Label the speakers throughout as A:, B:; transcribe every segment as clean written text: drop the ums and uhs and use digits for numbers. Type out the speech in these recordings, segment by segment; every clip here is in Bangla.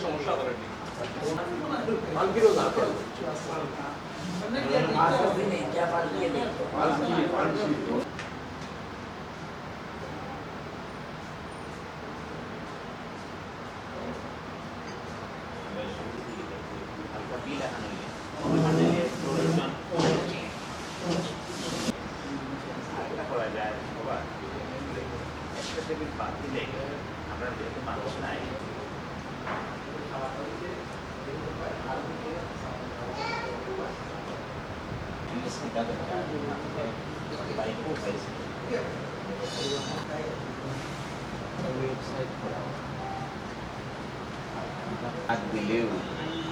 A: সমস্যা করে করা যায় একটা টেবিল বাদ দিলে আমরা যেহেতু মানুষ নাই
B: হাত দিলেও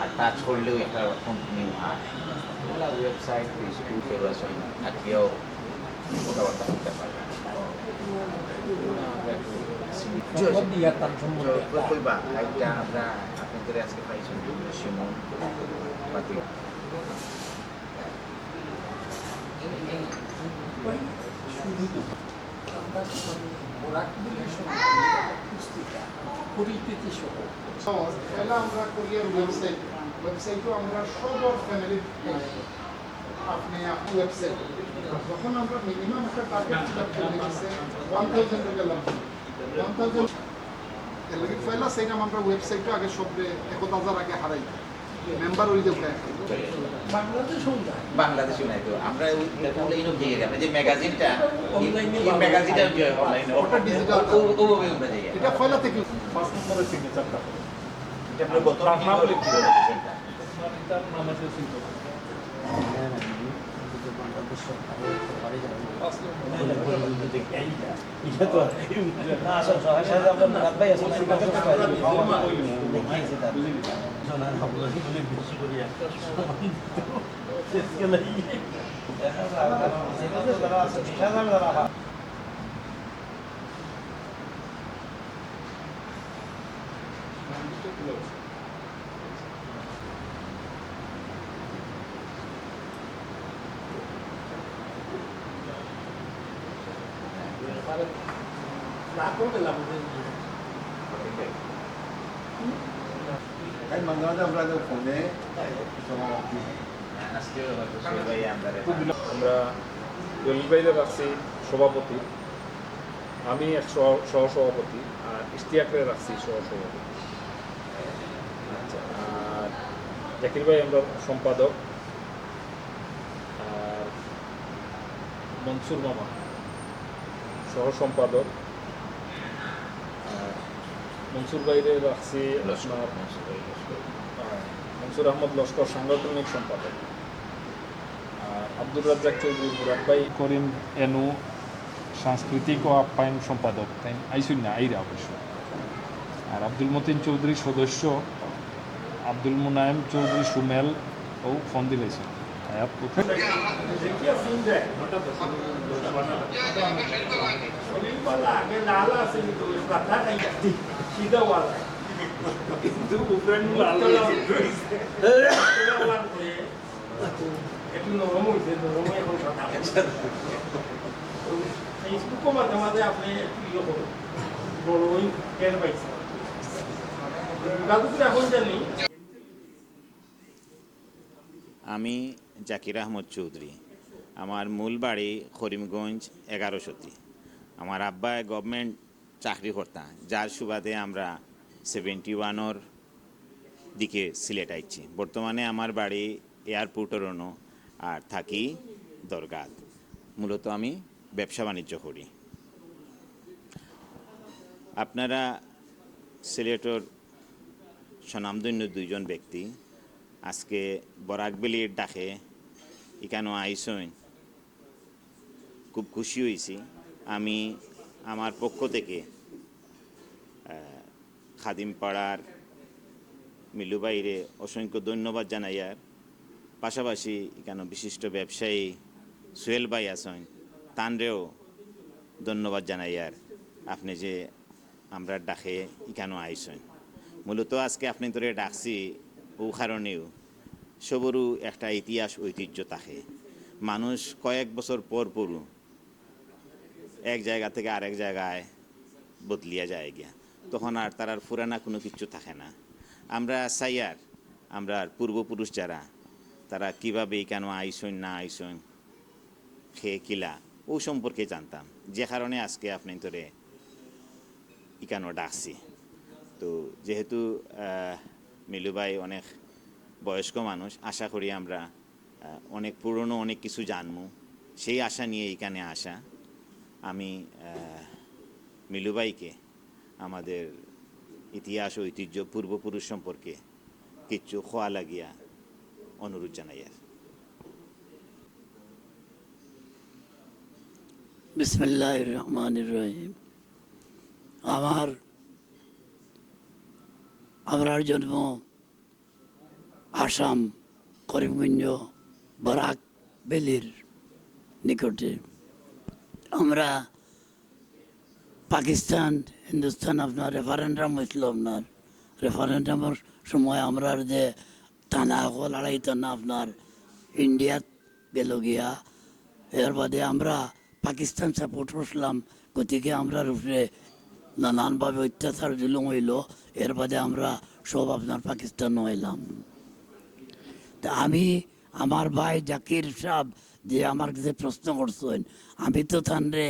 B: আর টাচ করলেও একটা কন্টিনিউ হয় ওগুলা ওয়েবসাইট ফেসবুক এগুলো সব থাকিয়েও কথাবার্তা করতে পারে কইবা এটা আমরা আপনাদের আজকে পাইছেন সিমন বাতি
C: আমরা কোরিয়ার ওয়েবসাইটও আমরা সব ফ্যামিলির আপনি ওয়েবসাইট যখন আমরা মিনিমাম একটা টার্গেট সিলেক্ট করে দিয়েছে 1000 টাকা লাভ 1000 এর লাগে পয়লা সেইটা আমরা ওয়েবসাইটটা আগে সবরে 1000 আগে হারাই মেম্বার হই দেব
B: বাংলাদেশে নাই তো আমরা তাহলে ইনো গিয়ে আমরা যে ম্যাগাজিনটা অনলাইনে ম্যাগাজিনটা অনলাইনে
C: ওটা ডিজিটাল
B: ওভাবে আমরা যাই
C: এটা পয়লা থেকে
A: ফার্স্ট নম্বরের সিগনেচারটা
B: এটা আমরা গত
A: না হলে কি হবে
B: সেটা
A: তার নামে চিন্তা
D: Hay mandado hablar de Fone,
B: আজকে সবাই আমরা
A: আমরা জলিলভাইদের রাখছি সভাপতি, আমি এক সহসভাপতি, আর ইশতিয়াকরে রাখছি সহসভাপতি। আচ্ছা, আর জাকির ভাই আমরা সম্পাদক, আর মনসুর মামা সহ সম্পাদক, আর মনসুর ভাইরে রাখছি আপনার মনসুর আহমদ লস্কর সাংগঠনিক সম্পাদক, আর আব্দুর রাজ্জাক চৌধুরী মুরাদ ভাই করিম এনু সাংস্কৃতিক ও আপ্যায়ন সম্পাদক, তাই আইসুন না আইরা অবশ্য, আর আব্দুল মতিন চৌধুরী সদস্য, আব্দুল মুনায়েম চৌধুরী সুমেল ও ফোন দিলেছেন
B: আমি জাকির আহমদ চৌধুরী, আমার মূল বাড়ি করিমগঞ্জ 11শতি। আমার আব্বা গভর্নমেন্ট চাকরি করতাম, যার সুবাদে আমরা 71-ওর দিকে সিলেট আইছি। বর্তমানে আমার বাড়ি এয়ারপোর্টের অন্য, আর থাকি দরগাত। মূলত আমি ব্যবসা বাণিজ্য করি। আপনারা সিলেটর স্বনামধন্য দুইজন ব্যক্তি আজকে বরাকবেলির ডাকে এখানেও আইসইন, খুব খুশি হয়েছি। আমি আমার পক্ষ থেকে খাদিমপাড়ার মিলু ভাইরে অসংখ্য ধন্যবাদ জানাইয়ার, পাশাপাশি এখানে বিশিষ্ট ব্যবসায়ী সোহেল ভাই আছেন, তানরেও ধন্যবাদ জানাইয়ার আপনি যে আমরা ডাকে এখানেও আইসেন। মূলত আজকে আপনি ধরে ডাকছি ও কারণেও সবরও একটা ইতিহাস ঐতিহ্য থাকে। মানুষ কয়েক বছর পর পরও এক জায়গা থেকে আরেক জায়গায় বদলিয়া যায় গিয়া। তখন আর তার পুরানা কোনো কিছু থাকে না। আমরা চাই আর আমরা পূর্বপুরুষ যারা তারা কীভাবে কেন আইসন না আইসন খেয়ে কিলা ও সম্পর্কে জানতাম, যে কারণে আজকে আপনি তোরে ইকানো ডাকছি। তো যেহেতু মিলু ভাই অনেক বয়স্ক মানুষ, আশা করি আমরা অনেক পুরনো অনেক কিছু জানবো, সেই আশা নিয়ে এখানে আসা। আমি মিলু ভাইকে আমাদের ইতিহাস ঐতিহ্য পূর্বপুরুষ সম্পর্কে কিছু খোয়া লাগিয়া অনুরোধ জানাই আর।
D: বিসমিল্লাহির রহমানির রহিম। আমার জন্ম আসাম করিমগঞ্জ বরাক বেলির নিকটে। আমরা পাকিস্তান হিন্দুস্তান আপনার রেফারেন্ডাম হয়েছিল। আপনার রেফারেন্ডামের সময় আমরা যে টানা লড়াই টানা আপনার ইন্ডিয়াত গেল গিয়া, এর বাদে আমরা পাকিস্তান সাপোর্ট করছিলাম। গতিকে আমরা উপরে নানানভাবে অত্যাচার জুলুম হইল। এর বাদে আমরা সব আপনার পাকিস্তান হইলাম। তা আমি আমার ভাই জাকির সাহেব যে আমার কাছে প্রশ্ন করছেন, আমি তো তানরে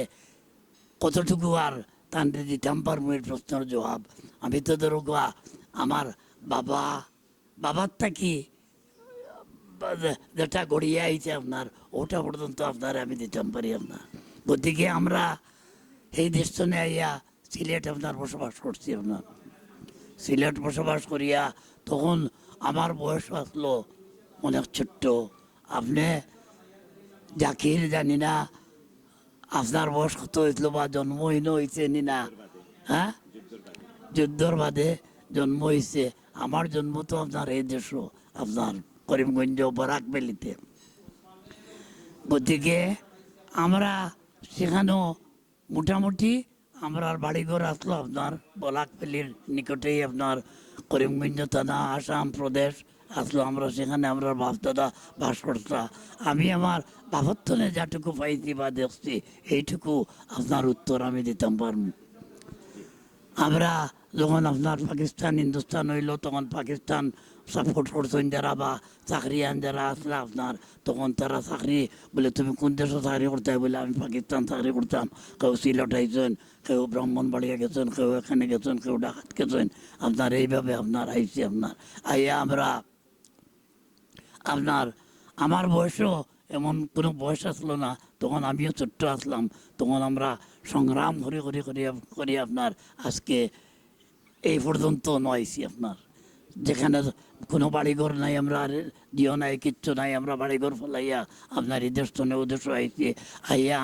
D: কতটুকু আর তানরে দিতাম পারবো এর প্রশ্নের জবাব। আমি তো ধরো আমার বাবার থাকি যেটা গড়িয়ে আইছে আপনার ওটা পর্যন্ত আপনার আমি দিতাম পারি আপনার। গতিকে আমরা এই দেশনে আইয়া সিলেট আপনার বসবাস করছি। আপনার সিলেট বসবাস করিয়া তখন আমার বয়স আসলো অনেক ছোট্ট। আপনি জাকির জানি না আপনার বয়স কত হয়েছিল বা জন্মহীন হয়েছে নি না? হ্যাঁ, যুদ্ধর বাদে জন্ম হয়েছে। আমার জন্ম তো আপনার এই দেশ আপনার করিমগঞ্জ বরাক বেলিতে। গতিকে আমরা সেখানেও মোটামুটি আমরা বাড়িঘর আসলো আপনার বরাকবেলির নিকটেই আপনার করিমগঞ্জ থানা আসাম প্রদেশ আসলো। আমরা সেখানে আমরা বাপ দাদা বাস করতাম। আমি আমার বাপত্তনে যাটুকু পাইছি বা দেখছি এইটুকু আপনার উত্তর আমি দিতাম পারব। আমরা যখন আপনার পাকিস্তান হিন্দুস্তান হইল তখন পাকিস্তান সাপোর্ট করছেন যারা বা চাকরিয়ান যারা আসলে আপনার, তখন তারা চাকরি বলে তুমি কোন দেশে চাকরি করতে বলে আমি পাকিস্তান চাকরি করতাম। কেউ সিলেট আইছেন, কেউ ব্রাহ্মণবাড়িয়া গেছেন, কেউ এখানে গেছেন, কেউ ডাকাত গেছেন। আপনার এইভাবে আপনার আইসি আপনার আইয়া আমরা আপনার আমার বয়সও এমন কোনো বয়স আসলো না, তখন আমিও ছোট্ট আসলাম। তখন আমরা সংগ্রাম করি আপনার আজকে এই পর্যন্ত নয়ছি আপনার, যেখানে কোনো বাড়িঘর নাই, আমরা দিও নাই, কিচ্ছু নাই। আমরা বাড়িঘর ফেলাইয়া আপনার এই দেশনে ওদেশ আইছি। আইয়া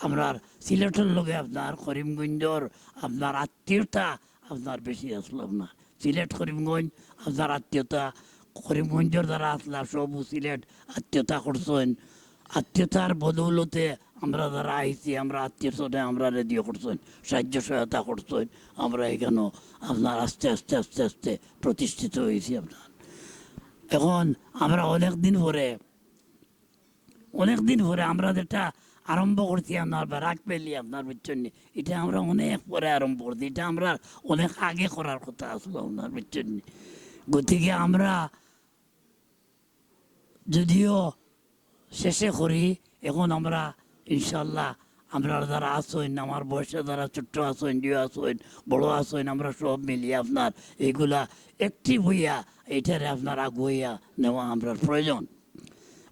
D: আমরা সিলেটের লোকে আপনার করিমগঞ্জর আপনার আত্মীয়তা আপনার বেশি আসলো। আপনার সিলেট করিমগঞ্জ আপনার আত্মীয়তা, করিমগঞ্জের দ্বারা আসলা সব সিলেট আত্মীয়তা করছেন। আত্মীয়তার বদৌলতে আমরা যারা আইছি আমরা আত্মীয় স্বজনে আমরা রেডিও করছেন, সাহায্য সহায়তা করছেন। আমরা এখানেও আপনার আস্তে আস্তে আস্তে আস্তে প্রতিষ্ঠিত হয়েছি আপনার। এখন আমরা অনেক দিন পরে আমরা যেটা আরম্ভ করছি আপনার বারাক পেলি আপনার বুঝছেন, এটা আমরা অনেক পরে আরম্ভ করছি। এটা আমরা অনেক আগে করার কথা আসলো আপনার বুঝছেন। গতিকে আমরা যদিও শেষে করি, এখন আমরা ইনশাল্লাহ আমরা যারা আসেন, আমার বয়সে যারা ছোট্ট আসেন, জিও আসেন, বড় আসেন, আমরা সব মিলিয়ে আপনার এইগুলা অ্যাক্টিভ হইয়া এইটারে আপনার আগুইয়া নেওয়া আমরা প্রয়োজন।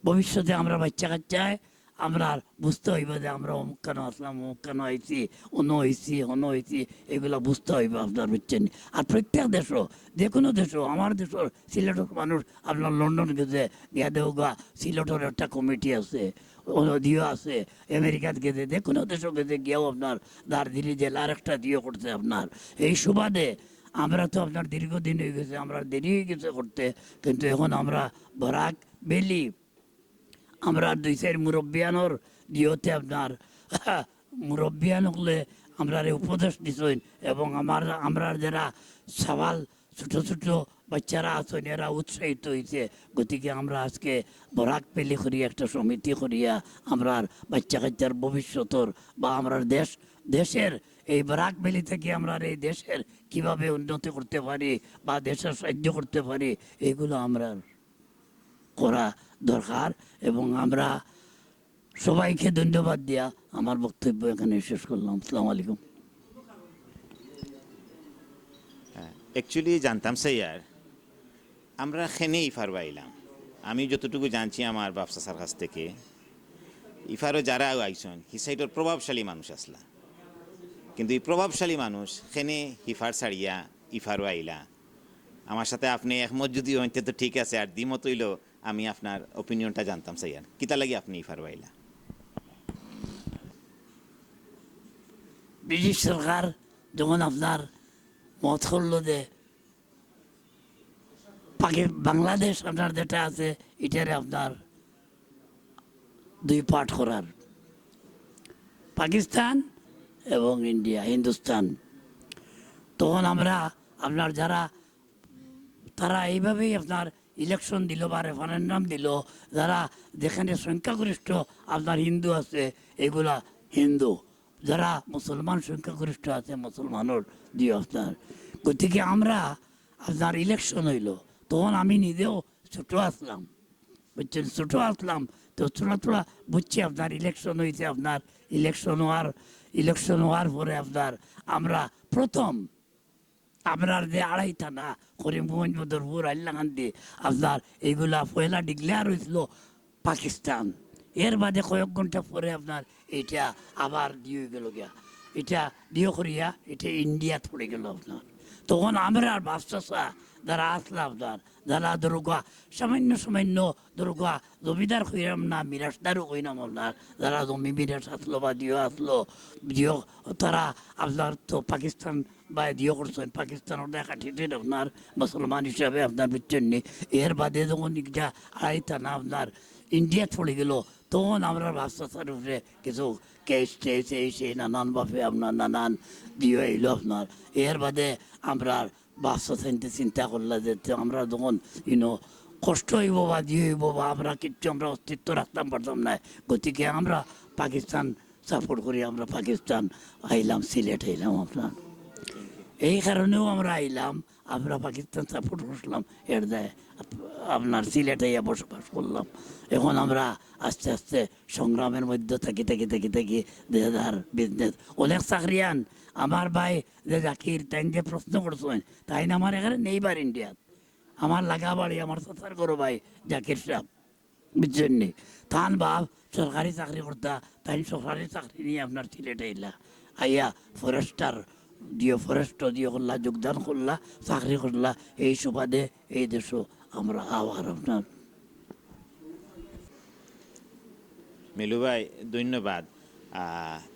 D: ভবিষ্যতে আমরা বাচ্চা কাচ্চায় আমরা বুঝতে হইব যে আমরা অমুক কেন আসলাম, অমুক কেন হয়েছি, অন্য হয়েছি এগুলো বুঝতে হইব আপনার বুঝছেন। আর প্রত্যেক দেশও, যে কোনো দেশও, আমার দেশের সিলেটের মানুষ আপনার লন্ডন গেছে, গিয়া দেওগা সিলেটের একটা কমিটি আছে, দিও আছে, আমেরিকাত গেছে, যে কোনো দেশও গেছে গিয়েও আপনার দার্জিলিং জেলার একটা দিও করছে আপনার। এই সুবাদে আমরা তো আপনার দীর্ঘদিন হয়ে গেছে, আমরা দেরি হয়ে গেছে করতে, কিন্তু এখন আমরা বরাক বেলি আমরা 2-4 মুরব্বিয়ানোর দিওতে আপনার মুরব্বিয়ান হলে আমরা উপদেশ দিছেন, এবং আমরা যারা সওয়াল ছোট বাচ্চারা আছেন এরা উৎসাহিত হয়েছে। গতিকে আমরা আজকে বরাক পেলি করি একটা সমিতি করিয়া আমরা বাচ্চা কাচ্চার ভবিষ্যতর বা আমরা দেশ দেশের এই ব্রাক ভ্যালি থেকে আমরা এই দেশের কিভাবে উন্নতি করতে পারি বা দেশের সাহায্য করতে পারি এগুলো আমরা করা দরকার। এবং আমরা সবাইকে ধন্যবাদ দিয়া আমার বক্তব্য এখানে শেষ করলাম। আসসালামু আলাইকুম।
B: অ্যাকচুয়ালি জানতাম স্যার আমরা খেনে ইফার পাইলাম। আমি যতটুকু জানছি আমার বাপসা স্যার কাছ থেকে ইফারও যারা আইসন হি সাইডের প্রভাবশালী মানুষ আসলা, কিন্তু এই প্রভাবশালী মানুষ খেনে হিফার ছাড়িয়া ইফারও আইলা। আমার সাথে আপনি একমত যদি হইতে তো ঠিক আছে, আর দ্বিমত হইল আমি আপনার ওপিনিয়নটা জানতাম স্যার কিতা লাগি আপনি ইফারও আইলা।
D: ব্রিটিশ সরকার যখন আপনার মত করলো যে বাংলাদেশ আপনার যেটা আছে এটারে আপনার দুই পার্ট করার, পাকিস্তান এবং ইন্ডিয়া হিন্দুস্তান, তখন আমরা আপনার যারা তারা এইভাবেই আপনার ইলেকশন দিল বা রেফারেন্ডাম দিল, যারা যেখানে সংখ্যাগরিষ্ঠ আপনার হিন্দু আছে এগুলা হিন্দু, যারা মুসলমান সংখ্যাগরিষ্ঠ আছে মুসলমানের দিয়ে আপনার। গতিকে আমরা আপনার ইলেকশন হইল, তখন আমি নিজেও ছোটো আসলাম, বুঝছেন, ছোটো আসলাম, তো থোড়া বুঝছি আপনার ইলেকশন হয়েছে। আপনার ইলেকশন হওয়ার পরে আপনার আমরা প্রথম আপনার যে আড়াই থানা করিমগঞ্জ বদরপুর হাইলাকান্দি আপনার এইগুলা পয়লা ডিক্লেয়ার হয়েছিল পাকিস্তান। এর বাদে কয়েক ঘন্টা পরে আপনার এটা আবার দিয়ে গেল গিয়া, এটা দিয়ে করিয়া এটা ইন্ডিয়াত পড়ে গেল আপনার। তখন আমরা বাদশাহ যারা আসলো আপনার, যারা দুর্গা সামান্য দুর্গা জমিদার হইলাম না, মিরাজদারও হইলাম আপনার, যারা জমি মিরাজ আসলো বা দিও আসলো দিও, তারা আপনার তো পাকিস্তান বা দিও করছেন, পাকিস্তানের দেখা ঠিক আপনার মুসলমান হিসাবে আপনার বুঝছেন নি। এর বাদে যখন ইটা আড়াইটা না আপনার ইন্ডিয়া পড়ে গেল, তখন আমরা বাদশার উপরে কিছু কেস টেস এই নানানভাবে আপনার নানান দিয়ে এলো আপনার। এর বাদে আমরা বাদশা চিন্তা করলাম যে আমরা যখন কষ্ট হইব বা দিয়ে হইব বা আমরা কিচ্ছু আমরা অস্তিত্ব রাখতাম পারতাম না, গতিকে আমরা পাকিস্তান সাপোর্ট করি, আমরা পাকিস্তান আইলাম, সিলেট আইলাম আপনার। এই কারণেও আমরা আইলাম, আমরা পাকিস্তান সাপোর্ট করলাম, এর দেয় আপনার সিলেটে বসবাস করলাম। এখন আমরা আস্তে আস্তে সংগ্রামের মধ্যে থাকি দেদার বিজনেস অনেক চাকরিয়ান আমার ভাই যে জাকির তাই যে প্রশ্ন করছেন তাই না আমার এখানে নেইবার ইন্ডিয়াত আমার লাগা বাড়ি আমার চাচার করো ভাই জাকির সাহেব, বুঝছেন নি, তান বাপ সরকারি চাকরি করতা, তাই সরকারি চাকরি নিয়ে আপনার সিলেটে আইলা, আইয়া ফরেস্টার দিয়ে করলা, যোগদান করলা, চাকরি করলা, এই সুবাদে এই দেশও আমরা আবার আপনার।
B: মিলু ভাই ধন্যবাদ।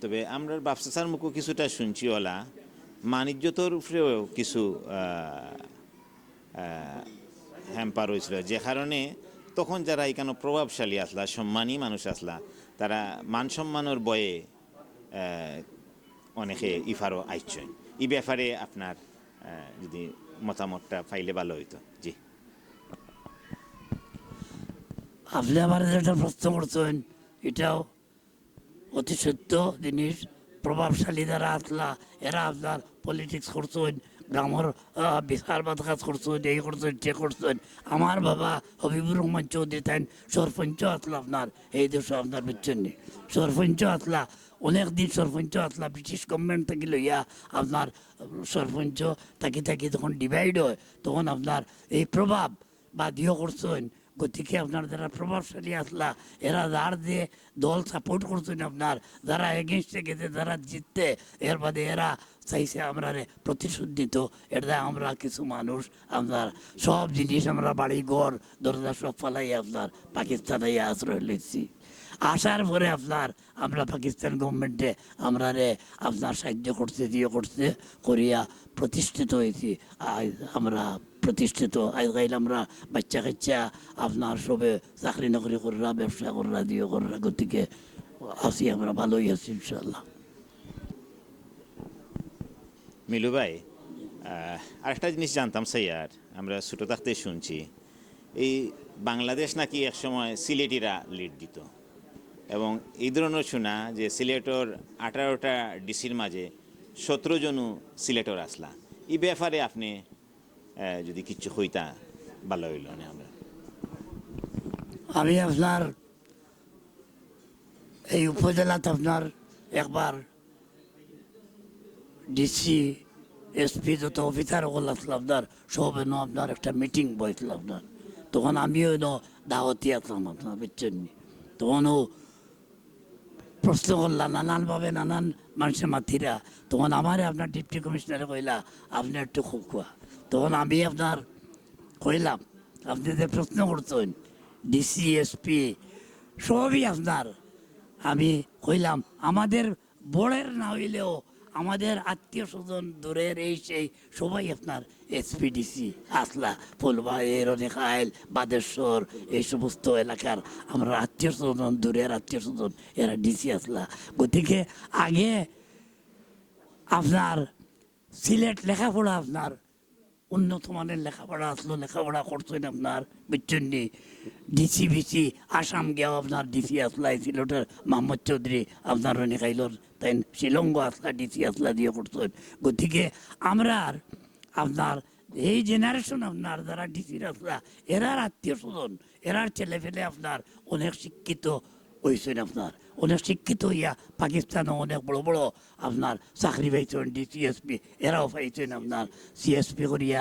B: তবে আমরা ব্যবসার মুখও কিছুটা শুনছি ওলা বাণিজ্যতর উপরেও কিছু হ্যাম্পার হয়েছিল, যে কারণে তখন যারা এখানে প্রভাবশালী আসলা, সম্মানী মানুষ আসলা, তারা মান সম্মানের বয়ে অনেকে ইফারও আইছেন। এই ব্যাপারে আপনার যদি মতামতটা পাইলে ভালো হইতো। জি,
D: আপনি আমার যেটা প্রশ্ন করছেন এটাও অতি সত্য জিনিস। প্রভাবশালী যারা আসলা এরা আপনার পলিটিক্স করছেন, গ্রামের বিচার বাদ কাজ করছেন, এই করছেন সে করছেন। আমার বাবা হবিবুর রহমান চৌধুরী তাই সরপঞ্চ আসলা আপনার এই দেশে আপনার বুঝছেন নি, সরপঞ্চ আসলা অনেক দিন সরপঞ্চ আসলা ব্রিটিশ গভর্নমেন্ট থেকে লইয়া আপনার সরপঞ্চ থাকি যখন ডিভাইড হয় তখন আপনার এই প্রভাব বা দিও করছেন। গতিকে আপনার যারা প্রভাবশালী আসলা এরা যার যে দল সাপোর্ট করছেন আপনার, যারা এগেনস্টে গেছে, যারা জিততে, এর বাদে এরা চাইছে আমরা প্রতিশোধ দিত। এটা আমরা কিছু মানুষ আপনার সব জিনিস আমরা বাড়ি ঘর দরজা সব ফালাই আপনার পাকিস্তানে আশ্রয় লিখছি। আসার পরে আপনার আমরা পাকিস্তান গভর্নমেন্টে আমরা আপনার সাহায্য করছে করিয়া প্রতিষ্ঠিত হয়েছি। আমরা প্রতিষ্ঠিত আজকাল আমরা বাচ্চা কাচ্চা আপনার সবে চাকরি নকরি কররা, ব্যবসা কররা, দিয়ে কররা, গতিকে আছি আমরা ভালোই আছি ইনশাল্লাহ।
B: মিলু ভাই আরেকটা জিনিস জানতাম স্যার, আমরা ছোটো থাকতে শুনছি এই বাংলাদেশ নাকি একসময় সিলেটিরা লিড দিত, এবং এই ধরনের শোনা যে সিলেটর 18টা ডিসির মাঝে 17 জনও সিলেটর আসলা এই ব্যাপারে আপনি যদি কিছু হইতা ভালো হইল না আমরা
D: আমি আপনার এই উপজেলাতে আপনার একবার ডিসি এসপি যত অফিসার ওগুলো আসলো আপনার সব এনে আপনার একটা মিটিং বসলো আপনার তখন আমিও এনে দাওয়াতি আসলাম আপনার বুঝছেন নি? তখনও প্রশ্ন করলাম নানানভাবে নানান মানুষের মাথিরা তখন আমারে আপনার ডিপটি কমিশনারে কইলা আপনি একটু খুব খোয়া তখন আমি আপনার কইলাম আপনি যে প্রশ্ন করছেন ডিসি এসপি সবই আপনার আমি কইলাম আমাদের বড়ের না হইলেও আমাদের আত্মীয় স্বজন দূরের এই সেই সবাই আপনার এসপিডিসি আসলা ফুলবাড়ি রনিখাইল বাদেশ্বর এই সমস্ত এলাকার আমরা আত্মীয় স্বজন দূরের আত্মীয় স্বজন এরা ডিসি আসলা গতিকে আগে আপনার সিলেট লেখাপড়া আপনার উন্নত মানের লেখাপড়া আসলো লেখাপড়া করছেন আপনার বিচ্ছন্নি ডিসি বিসি আসাম গিয়াও আপনার ডিসি আসলা সিলেটের মোহাম্মদ চৌধুরী আপনার রনিখাইলর তাই শিলঙ্গ আসলা ডিসি আসলা দিয়ে করছেন গতিকে আমরা আপনার এই জেনারেশন আপনার যারা ডিসির আসলা এরার আত্মীয় স্বজন এরার ছেলে ফেলে আপনার অনেক শিক্ষিত হয়েছেন আপনার অনেক শিক্ষিত হইয়া পাকিস্তানও অনেক বড় বড় আপনার চাকরি পাইছেন ডিসিএসপি এরাও পাইছেন আপনার সিএসপি করিয়া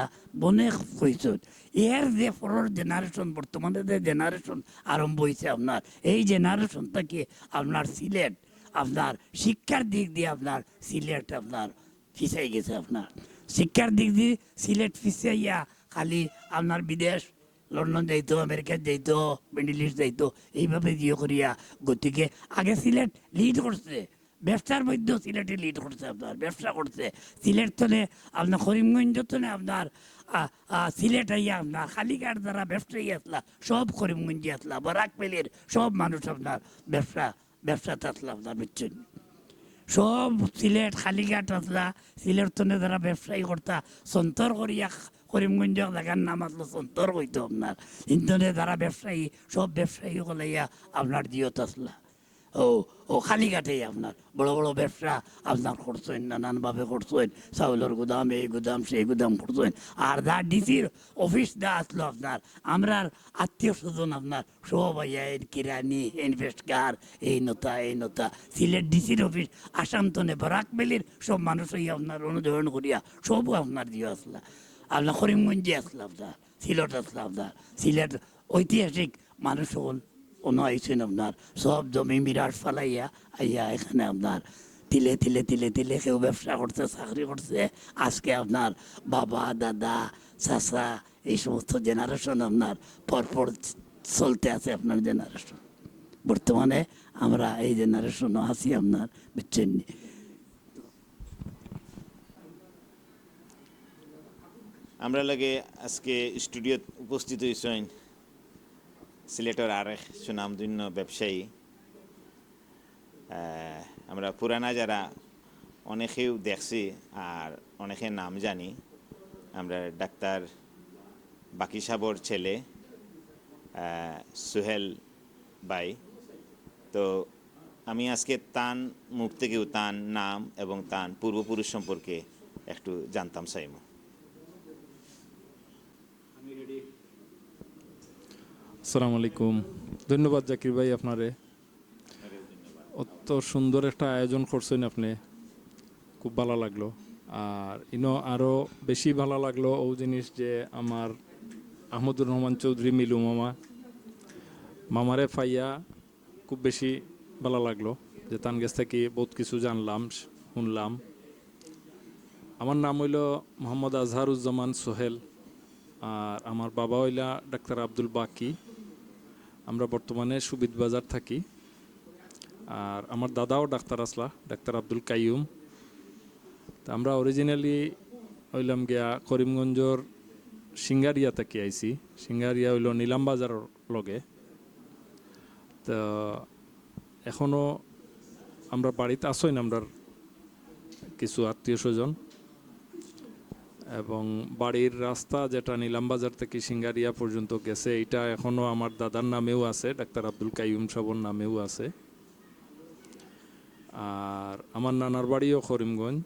D: অনেক হয়েছেন এর যে পরের জেনারেশন বর্তমানে যে জেনারেশন আরম্ভ হয়েছে আপনার এই জেনারেশন থেকে আপনার সিলেট আপনার শিক্ষার দিক দিয়ে আপনার সিলেট আপনার পিছাই গেছে আপনার শিক্ষার দিক দিয়ে সিলেট পিছাইয়া খালি আপনার বিদেশ লন্ডন যাইতো আমেরিকা যাইতো মিডল ইস্ট যাইতো এইভাবে দিয়ে করিয়া গতিকে আগে সিলেট লিড করছে ব্যবসার মধ্যেও সিলেটে লিড করছে আপনার ব্যবসা করছে সিলেট তলে আপনার করিমগঞ্জ তলে আপনার সিলেট আইয়া আপনার খালিঘাট যারা ব্যবসায়ী আসলা সব করিমগঞ্জে আসলা বরাকবেলির সব মানুষ আপনার ব্যবসাতে আসলা আপনার বুঝছেন সব সিলেট খালিঘাট আসলা সিলেট তলে যারা ব্যবসায়ী করতা সন্তর করিয়া করিমগঞ্জ জায়গার নাম আসলো সন্তর হইতো আপনার ইন্দনে যারা ব্যবসায়ী সব ব্যবসায়ী গলাইয়া আপনার জিওত আসলা ও খালিঘাটেই আপনার বড় বড় ব্যবসা আপনার করছেন নানানভাবে করছেন চাউলের গুদাম এই গুদাম সেই গুদাম করছেন আর যা ডিসির অফিস দা আসলো আপনার আমরা আত্মীয় স্বজন আপনার সব আইয়া এর কিরানি ইনভেস্টকার এই নতা সিলেট ডিসির অফিস আসামতনে বরাকবেলির সব মানুষ হইয়া আপনার অনুসরণ করিয়া সবও আপনার দিয়ে আসলা আপনার করিমগঞ্জে আসলাম আপনার সিলেট আসলাম আপনার সিলেট ঐতিহাসিক মানুষ হল কোনো আইসেন আপনার সব জমি বিরাট ফালাইয়া আইয়া এখানে আপনার তিলে তিলে তিলে তিলে কেউ ব্যবসা করছে চাকরি করছে আজকে আপনার বাবা দাদা চাচা এই সমস্ত জেনারেশন আপনার পরপর চলতে আছে আপনার জেনারেশন বর্তমানে আমরা এই জেনারেশনও আছি আপনার বুঝছেন
B: আমরা লাগে আজকে স্টুডিও উপস্থিত হয়েছেন সিলেটের আরেক সুনামধন্য ব্যবসায়ী আমরা পুরানা যারা অনেকেও দেখছি আর অনেকের নাম জানি আমরা ডাক্তার বাকি সাবর ছেলে সুহেল ভাই তো আমি আজকে তান মুখ থেকেও তার নাম এবং তার পূর্বপুরুষ সম্পর্কে একটু জানতাম চাইমু
A: আসসালামু আলাইকুম ধন্যবাদ জাকির ভাই আপনারে অত সুন্দর একটা আয়োজন করছেন আপনি খুব ভালো লাগলো আর আরও বেশি ভালো লাগলো ও জিনিস যে আমার আহমদুর রহমান চৌধুরী মিলু মামারে পাইয়া খুব বেশি ভালো লাগলো যে তার কাছ থেকে বহুত কিছু জানলাম শুনলাম আমার নাম হইল মোহাম্মদ আজহারুজ্জামান সোহেল আর আমার বাবা হইলা ডাক্তার আব্দুল বাকি আমরা বর্তমানে সুবিদ বাজার থাকি আর আমার দাদাও ডাক্তার আসলা ডাক্তার আব্দুল কাইয়ুম তা আমরা অরিজিনালি হইলাম গিয়া করিমগঞ্জর সিঙ্গারিয়া থেকে আইছি সিঙ্গারিয়া হইল নিলাম বাজারের লগে তো এখনও আমরা বাড়িতে আসই না আমরা কিছু আত্মীয় স্বজন এবং বাড়ির রাস্তা যেটা নিলামবাজার থেকে সিঙ্গারিয়া পর্যন্ত গেছে এটা এখনও আমার দাদার নামেও আছে ডাক্তার আব্দুল কাইয়ুম সাবর নামেও আছে আর আমার নানার বাড়িও করিমগঞ্জ।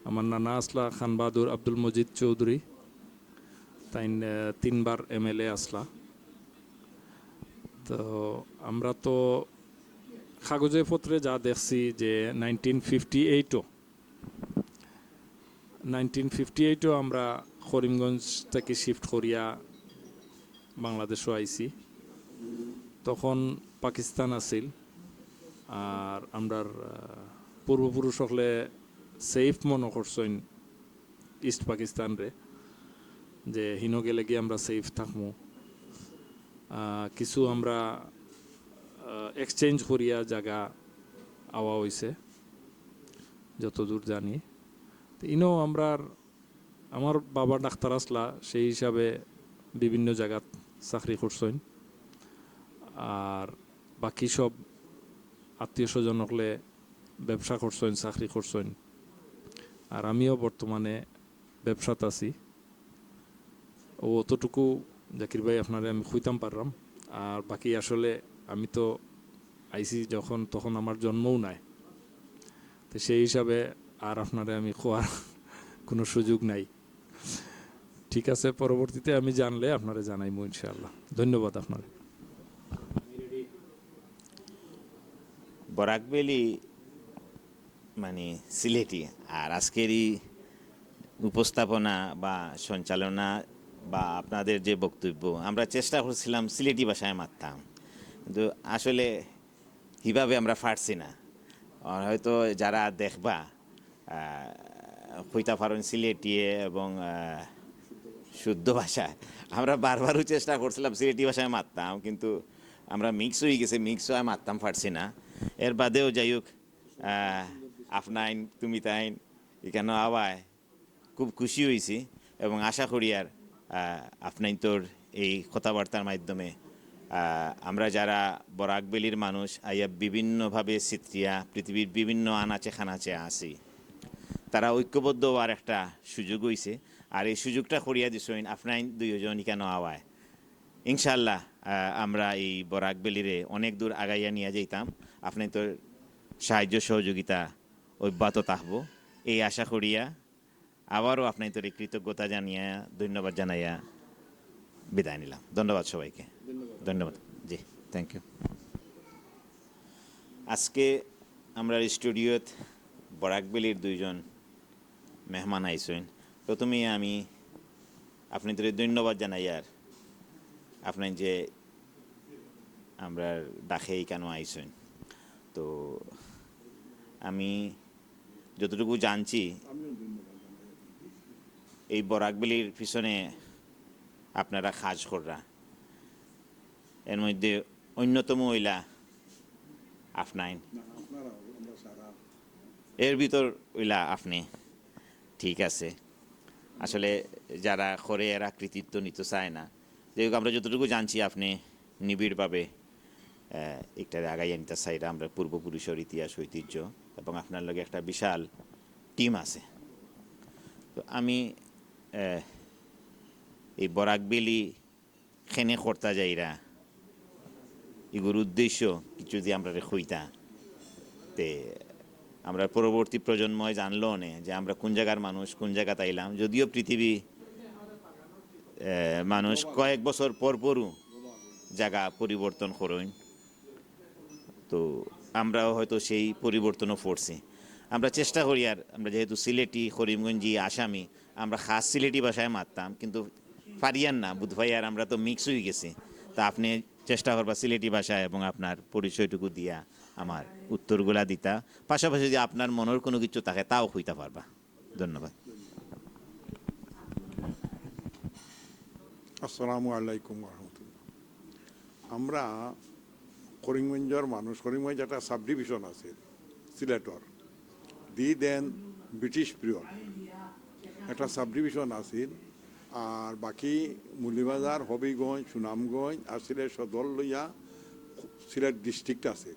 A: আমার নানা আসলা খান বাহাদুর আব্দুল মজিদ চৌধুরী, তাই 3বার MLA আসলা। তো আমরা তো কাগজে পত্রে যা দেখছি যে 1958ও আমরা করিমগঞ্জ থেকে শিফট করিয়া বাংলাদেশও আইছি। তখন পাকিস্তান আছিল, আর আমরার পূর্বপুরুষ হলে সেফ মনে করছেন ইস্ট পাকিস্তান রে, যে হিনো গেলে গিয়ে আমরা সেফ থাকবো। কিছু আমরা এক্সচেঞ্জ করিয়া জায়গা আওয়া হয়েছে যতদূর জানি। তো ইনো আমরা, আমার বাবা ডাক্তার আসলা, সেই হিসাবে বিভিন্ন জায়গাত চাকরি করছেন। আর বাকি সব আত্মীয় স্বজন হলে ব্যবসা করছেন, চাকরি করছেন। আর আমিও বর্তমানে ব্যবসাত আছি। ও অতটুকু জাকির ভাই আপনারে আমি খুঁজতাম পারলাম। আর বাকি আসলে আমি তো আইসি যখন, তখন আমার জন্মও নাই, তো সেই হিসাবে আর আপনারে আমি খোয়ার কোনো সুযোগ নাই। ঠিক আছে, পরবর্তীতে আমি জানলে আপনারে জানাইবো ইনশাআল্লাহ। ধন্যবাদ আপনার।
B: বরাকবেলি মানে সিলেটি, আর আজকেরই উপস্থাপনা বা সঞ্চালনা বা আপনাদের যে বক্তব্য, আমরা চেষ্টা করছিলাম সিলেটি ভাষায় মারতাম, কিন্তু আসলে কীভাবে আমরা পারছি না। আর হয়তো যারা দেখবা হইতা পারেন সিলেটি এবং শুদ্ধ ভাষায়, আমরা বারবারও চেষ্টা করছিলাম সিলেটি ভাষায় মারতাম, কিন্তু আমরা মিক্স হয়ে গেছে, মিক্স হয়ে মারতাম পারছি না। এর বাদেও যাই হোক, আপনাইন তুমি তাইন এখানে আওয়ায় খুব খুশি হয়েছি, এবং আশা করি আর আপনাইন তোর এই কথাবার্তার মাধ্যমে আমরা যারা বরাকবেলির মানুষ আইয়া বিভিন্নভাবে সিত্রিয়া পৃথিবীর বিভিন্ন আনাচে খানাচে আসি, তারা ঐক্যবদ্ধ হওয়ার একটা সুযোগ হয়েছে। আর এই সুযোগটা করিয়া দিছেন আপনাইন দুইজন কেন আওয়ায়। ইনশাল্লাহ আমরা এই বরাকবেলিরে অনেক দূর আগাইয়া নিয়ে যাইতাম। আপনি তো সাহায্য সহযোগিতা অব্যাহত থাকবো এই আশা করিয়া আবারও আপনি তোর কৃতজ্ঞতা জানিয়া ধন্যবাদ জানাইয়া বিদায় নিলাম। ধন্যবাদ সবাইকে। ধন্যবাদ। জি, থ্যাংক ইউ। আজকে আমরা স্টুডিওত বরাকবেলির দুইজন মেহমান আইসেন। প্রথমেই আমি আপনি তোর ধন্যবাদ জানাই, আর আপনি যে আমরা ডাকেই কেন আইসেন। তো আমি যতটুকু জানছি এই বরাকবেলির পিছনে আপনারা কাজ কররা, এর মধ্যে অন্যতম হইলা আপনাইন, এর ভিতর হইলা আপনি। ঠিক আছে, আসলে যারা করে এরা কৃতিত্ব নিতে চায় না। যেহেতু আমরা যতটুকু জানছি আপনি নিবিড়ভাবে একটা আগাইয়া নিতে চাইরা, আমরা পূর্বপুরুষের ইতিহাস ঐতিহ্য, এবং আপনার লগে একটা বিশাল টিম আছে। তো আমি এই বরাকবেলি খেনে কর্তা যাইরা এগুলোর উদ্দেশ্য কিছু যদি আমরা হইতা, তে আমরা পরবর্তী প্রজন্ময় জানলো নে যে আমরা কোন জায়গার মানুষ, কোন জায়গা তাইলাম। যদিও পৃথিবী মানুষ কয়েক বছর পর পরও জায়গা পরিবর্তন করেন, তো আমরাও হয়তো সেই পরিবর্তনও পড়ছি। আমরা চেষ্টা করি, আর আমরা যেহেতু সিলেটি, করিমগঞ্জি, আসামি, আমরা খাস সিলেটি ভাষায় মারতাম, কিন্তু পারিয়ান না বুধভাই, আর আমরা তো মিক্স হয়ে গেছি। তা আপনি চেষ্টা করবা সিলেটি ভাষায় এবং আপনার পরিচয়টুকু দিয়া আমার উত্তরগুলা দিতা, পাশাপাশি যদি আপনার মনের কোনো কিছু থাকে তাও হইতে পারবা। ধন্যবাদ।
E: আসসালামু আলাইকুম রহমতুল্লাহ। আমরা করিমগঞ্জের মানুষ, করিমগঞ্জ একটা সাব ডিভিশন আছে সিলেটর, দি দেন ব্রিটিশ পিরিয়ড একটা সাব ডিভিশন আছিল। আর বাকি মুলিবাজার, হবিগঞ্জ, সুনামগঞ্জ আর সিলেট সদর লইয়া সিলেট ডিস্ট্রিক্ট আছে।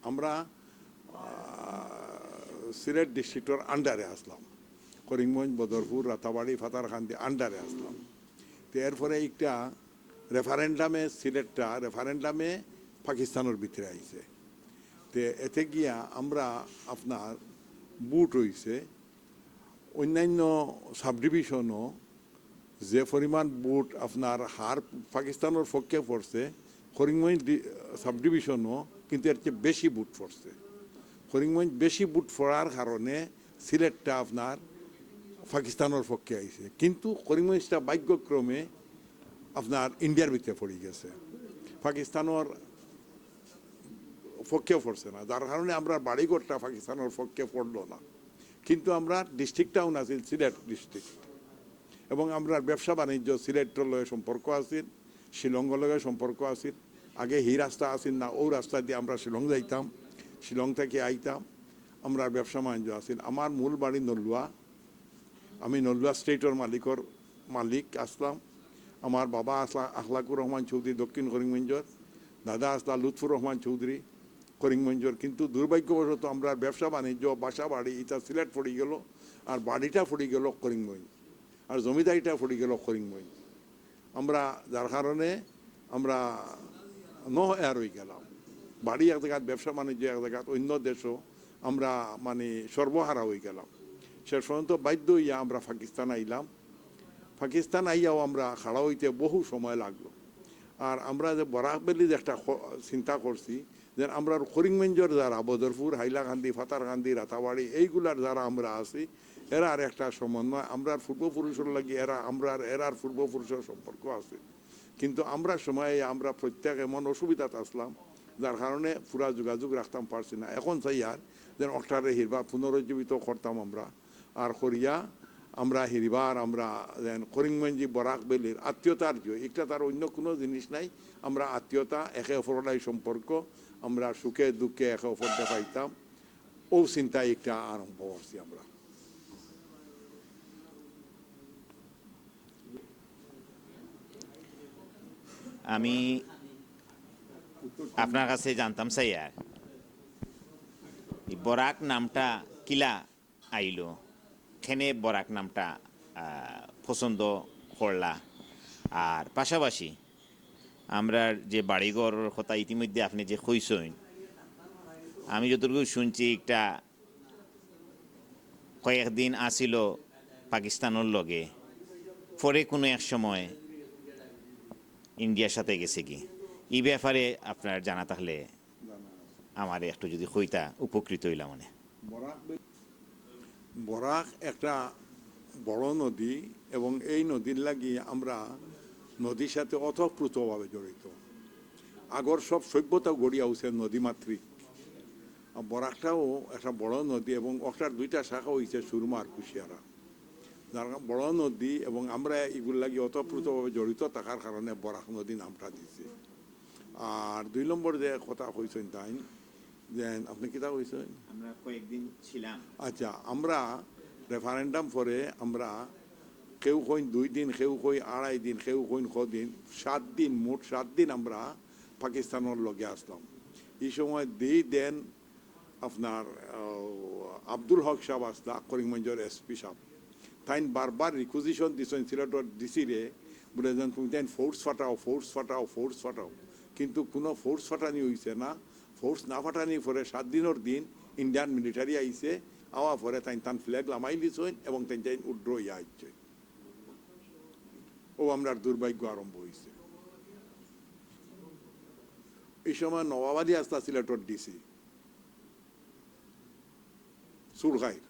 E: আমরা সিলেট ডিস্ট্রিক্টর আন্ডারে আসলাম, করিমগঞ্জ, বদরপুর, রাতাবাড়ি, ফাতারকান্দি আন্ডারে আসলাম। তো এরপরে একটা রেফারেন্ডামে সিলেটটা রেফারেন্ডামে পাকিস্তানের ভিতরে আইছে। তো তে এতে গিয়া আমরা আপনার বুট হইছে অন্যান্য সাব ডিভিশনও যে পরিমাণ বুট আপনার হার পাকিস্তানের পক্ষে পড়ছে করিমগঞ্জ সাব ডিভিশনও কিন্তু এর চেয়ে বেশি বুট পড়ছে। করিমগঞ্জ বেশি বুট পড়ার কারণে সিলেটটা আপনার পাকিস্তানের পক্ষে আইছে, কিন্তু করিমগঞ্জটা ভাগ্যক্রমে আপনার ইন্ডিয়ার ভিতরে পড়ে গেছে, পাকিস্তানের পক্ষে পড়ছে না, যার কারণে আমরা বাড়িঘরটা পাকিস্তানের পক্ষে পড়লো না। কিন্তু আমরা ডিস্ট্রিক্টটাও না ছিল সিলেট ডিস্ট্রিক্ট, এবং আমরা ব্যবসা বাণিজ্য সিলেটের লগে সম্পর্ক আছিল, শিলংয়ের লগে সম্পর্ক আছিল। আগে হি রাস্তা আছিল না, ও রাস্তা দিয়ে আমরা শিলং যাইতাম, শিলং থেকে আইতাম, আমরা ব্যবসা বাণিজ্য আছিল। আমার মূল বাড়ি নলুয়া, আমি নলুয়া স্টেটের মালিক আসলাম। আমার বাবা আসলা আখলাকুর রহমান চৌধুরী দক্ষিণ করিমগঞ্জর, দাদা আসলা লুৎফুর রহমান চৌধুরী করিমগঞ্জর। কিন্তু দুর্ভাগ্যবশত আমরা ব্যবসা বাণিজ্য বাসা বাড়ি এটা সিলেট পড়ে গেল, আর বাড়িটা পড়ে গেল করিমগঞ্জ, আর জমিদারিটা পড়ে গেল করিমগঞ্জ। আমরা যার কারণে আমরা আর হয়ে গেলাম, বাড়ি এক জায়গায়, ব্যবসা বাণিজ্য এক জায়গায়, অন্য দেশও আমরা মানে সর্বহারা হয়ে গেলাম। শেষ পর্যন্ত বাধ্য হইয়া আমরা পাকিস্তান আইলাম। পাকিস্তান আইয়াও আমরা খাড়া হইতে বহু সময় লাগলো। আর আমরা যে বরাকবেলি যে একটা চিন্তা করছি যে আমরা করিমগঞ্জের যারা বদরপুর, হাইলাকান্দি, ফাতারকান্দি, রাতাবাড়ি এইগুলার যারা আমরা আছি, এরা আর একটা সমন্বয়, আমরা পূর্বপুরুষের লাগি এরার পূর্বপুরুষের সম্পর্ক আছে। কিন্তু আমরা সময়ে আমরা প্রত্যেক এমন অসুবিধাতে আসলাম যার কারণে পুরা যোগাযোগ রাখতাম পারছি না। এখন চাই আর যেন অক্টারে হিরবা পুনরুজ্জীবিত করতাম আমরা, আর করিয়া আমরা হিরিবার আমরা যেন করিমগঞ্জি বরাকবেলির আত্মীয়তার যে একটা তার অন্য কোনো জিনিস নাই, আমরা আত্মীয়তা একে অপরলাই সম্পর্ক, আমরা সুখে দুঃখে একে অপরটা পাইতাম, ও চিন্তায় একটা আরম্ভ করছি আমরা।
B: আমি আপনার কাছে জানতাম চাই আর এই বরাক নামটা কিলা আইলো, খেনে বরাক নামটা পছন্দ করলা, আর পাশাপাশি আমরা যে বাড়িঘর কথা ইতিমধ্যে আপনি যে কইছেন, আমি যতটুকু শুনছি একটা কয়েকদিন আসিল পাকিস্তানের লগে, পরে কোনো এক সময় ইন্ডিয়ার সাথে গেছে কি, এই ব্যাপারে আপনার জানা থাকলে আমার একটু যদি কইতা উপকৃত হইলাম। মানে
E: বরাক একটা বড় নদী, এবং এই নদীর লাগি আমরা নদীর সাথে অতপ্রুতভাবে জড়িত। আগর সব সভ্যতা গড়িয়া উঠছে নদীমাতৃক। বরাকটাও একটা বড় নদী, এবং ওটার দুইটা শাখা হয়েছে সুরমা আর কুশিয়ারা। যার বড় নদী, এবং আমরা এগুলো লাগি অতপ্রুতভাবে জড়িত থাকার কারণে বরাক নদী নামটা দিছে। আর 2 নম্বর যে কথা কইছেন তাই যে আপনি কিতা কইছেন,
B: আমরা কয়েকদিন ছিলাম।
E: আচ্ছা, আমরা রেফারেন্ডাম পরে আমরা কেউ কইন 2 দিন, কেউ কই 2.5 দিন, কেউ কইন কদিন, 7 দিন, মোট 7 দিন আমরা পাকিস্তানের লগে আসলাম। এই সময় দেন আপনার আব্দুল হক সাহেব আসলা, করিমগঞ্জের এসপি সাহেব, তাই বারবার রিকুইজিশন দিছেন সিলেটের ডিসি রে, বলে যেন তুমি তাই ফোর্স ফাটাও, কিন্তু কোনো ফোর্স ফাটানি হয়েছে না। ফোর্স না ফাটানি পরে 7 দিনের দিন ইন্ডিয়ান মিলিটারি আইছে, আওয়া পরে তান ফ্ল্যাগ লামাই দিছেন, এবং তাই উড্র ইয়া আইছে। ও আমরা দুর্ভাগ্য আরম্ভ হয়েছে। এই সময় নবাবাদী আসতা সিলেটের ডিসি সুরখাইর,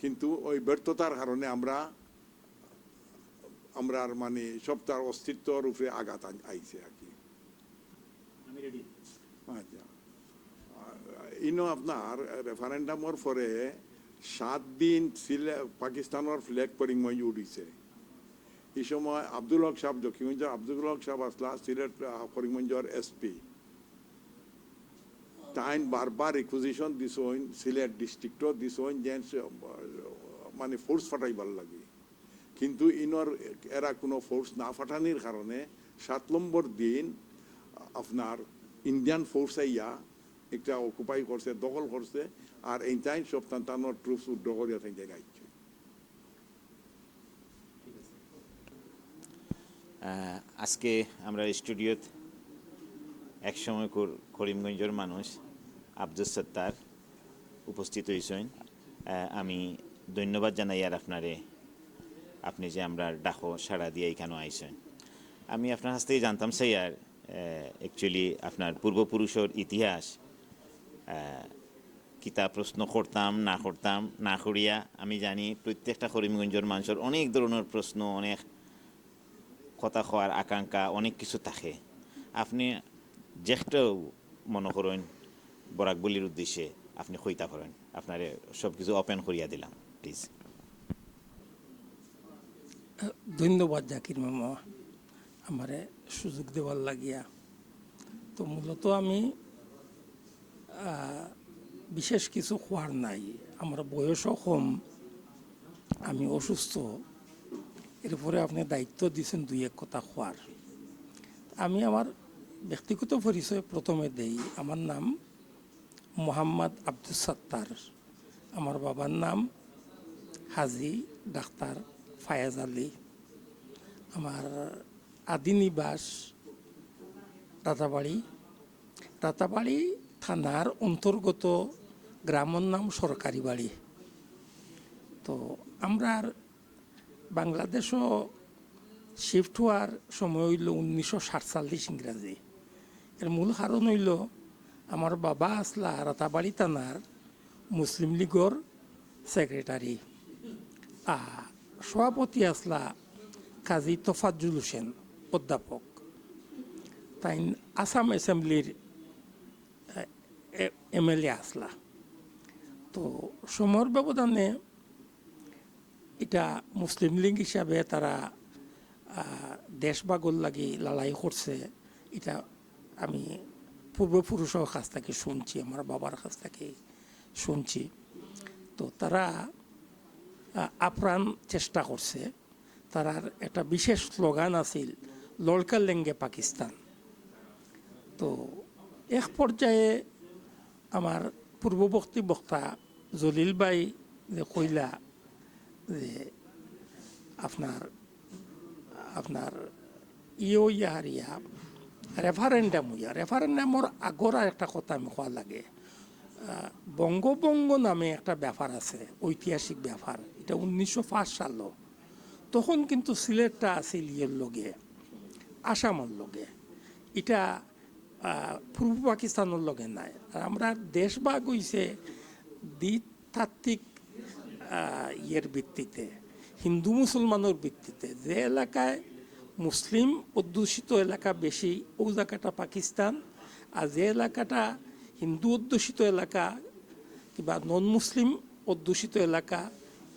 E: কিন্তু ওই ব্যর্থতার কারণে আমরা মানে সপ্তাহ অস্তিত্বর উপরে আঘাত আইছে আর কি। আচ্ছা, ইনো আপনার রেফারেন্ডামের পরে 7 দিন পাকিস্তানের ফ্ল্যাগ করিমগঞ্জ উঠিছে। এই সময় আব্দুল হক সাহেব, দক্ষিণগঞ্জের আব্দুল হক সাহেব আসলা, সিলেট করিমগঞ্জের এসপি, তাই বারবার রিকুইজিশন দিছেন, সিলেট ডিস্ট্রিক্টও দিছেন যে মানে ফোর্স ফাটাইবার লাগে। কিন্তু এরা কোনো ফোর্স না ফাটানির কারণে 7 নম্বর দিন আপনার ইন্ডিয়ান ফোর্স আইয়া একটা অকুপাই করছে, দখল করছে, আর এই টাইম সব তান্তানোর ট্রুপস উড্র করিয়া তাই জায়গায় আইছে।
B: আজকে আমরা স্টুডিওতে একসময় করিমগঞ্জের মানুষ আব্দুল সত্তার উপস্থিত হয়েছেন। আমি ধন্যবাদ জানাই আর আপনারে, আপনি যে আমরা ডাকো সাড়া দিয়ে এখানে আইসেন। আমি আপনার কাছ থেকে জানতাম চাই আর অ্যাকচুয়ালি আপনার পূর্বপুরুষের ইতিহাস কিতা প্রশ্ন করতাম না করিয়া আমি জানি প্রত্যেকটা করিমগঞ্জের মানুষের অনেক ধরনের প্রশ্ন, অনেক কথা হওয়ার আকাঙ্ক্ষা, অনেক কিছু থাকে। আপনি যেটাও মনে করেন বরাক বলির উদ্দেশ্যে আপনি কইতা করেন, আপনার সব কিছু ওপেন করিয়া দিলাম প্লিজ।
F: ধন্যবাদ জাকির মামা আমারে সুযোগ দেওয়ার লাগিয়া। তো মূলত আমি বিশেষ কিছু খোয়ার নাই, আমার বয়সও কম, আমি অসুস্থ, এরপরে আপনি দায়িত্ব দিয়েছেন দুই এক কথা খোয়ার। আমি আমার ব্যক্তিগত পরিচয় প্রথমে দেই। আমার নাম মোহাম্মদ আব্দুল সত্তার, আমার বাবার নাম হাজি ডাক্তার ফায়াজ আলী। আমার আদি নিবাস রাতাবাড়ি থানার অন্তর্গত গ্রামের নাম সরকারি বাড়ি। তো আমরা বাংলাদেশও শিফট হওয়ার সময় হইল 1947 ইংরাজি। এর মূল কারণ হইল আমার বাবা আসলা রাতাবাড়ি থানার মুসলিম লীগর সেক্রেটারি, সভাপতি আসলা কাজী তোফাজ্জুল হোসেন অধ্যাপক, তাই আসাম অ্যাসেম্বলির এমএলএ আসলা। তো সময়ের ব্যবধানে এটা মুসলিম লীগ হিসাবে তারা দেশভাগর লাগি লড়াই করছে, এটা আমি পূর্বপুরুষের কাছ থেকে শুনছি, আমার বাবার কাছ থেকে শুনছি। তো তারা আপ্রাণ চেষ্টা করছে। তারার একটা বিশেষ স্লোগান আছিল লড়কা লেঙ্গে পাকিস্তান। তো এক পর্যায়ে আমার পূর্ববর্তী বক্তা জলিল ভাই যে কইলা যে আপনার রেফারেন্ডামর আগর আর একটা কথা আমি কোয়া লাগে। বঙ্গভঙ্গ নামে একটা ব্যাপার আছে, ঐতিহাসিক ব্যাপার। এটা 1905 সাল। তখন কিন্তু সিলেটটা আছিল ইয়ের লগে, আসামের লগে, এটা পূর্ব পাকিস্তানের লগে নাই। আর আমরা দেশভাগ হইছে দ্বিতাত্ত্বিক ইয়ের ভিত্তিতে, হিন্দু মুসলমানের ভিত্তিতে। যে এলাকায় মুসলিম অধ্যুষিত এলাকা বেশি ও জায়গাটা পাকিস্তান, আর যে এলাকাটা হিন্দু অধ্যুষিত এলাকা কিংবা নন মুসলিম অধ্যুষিত এলাকা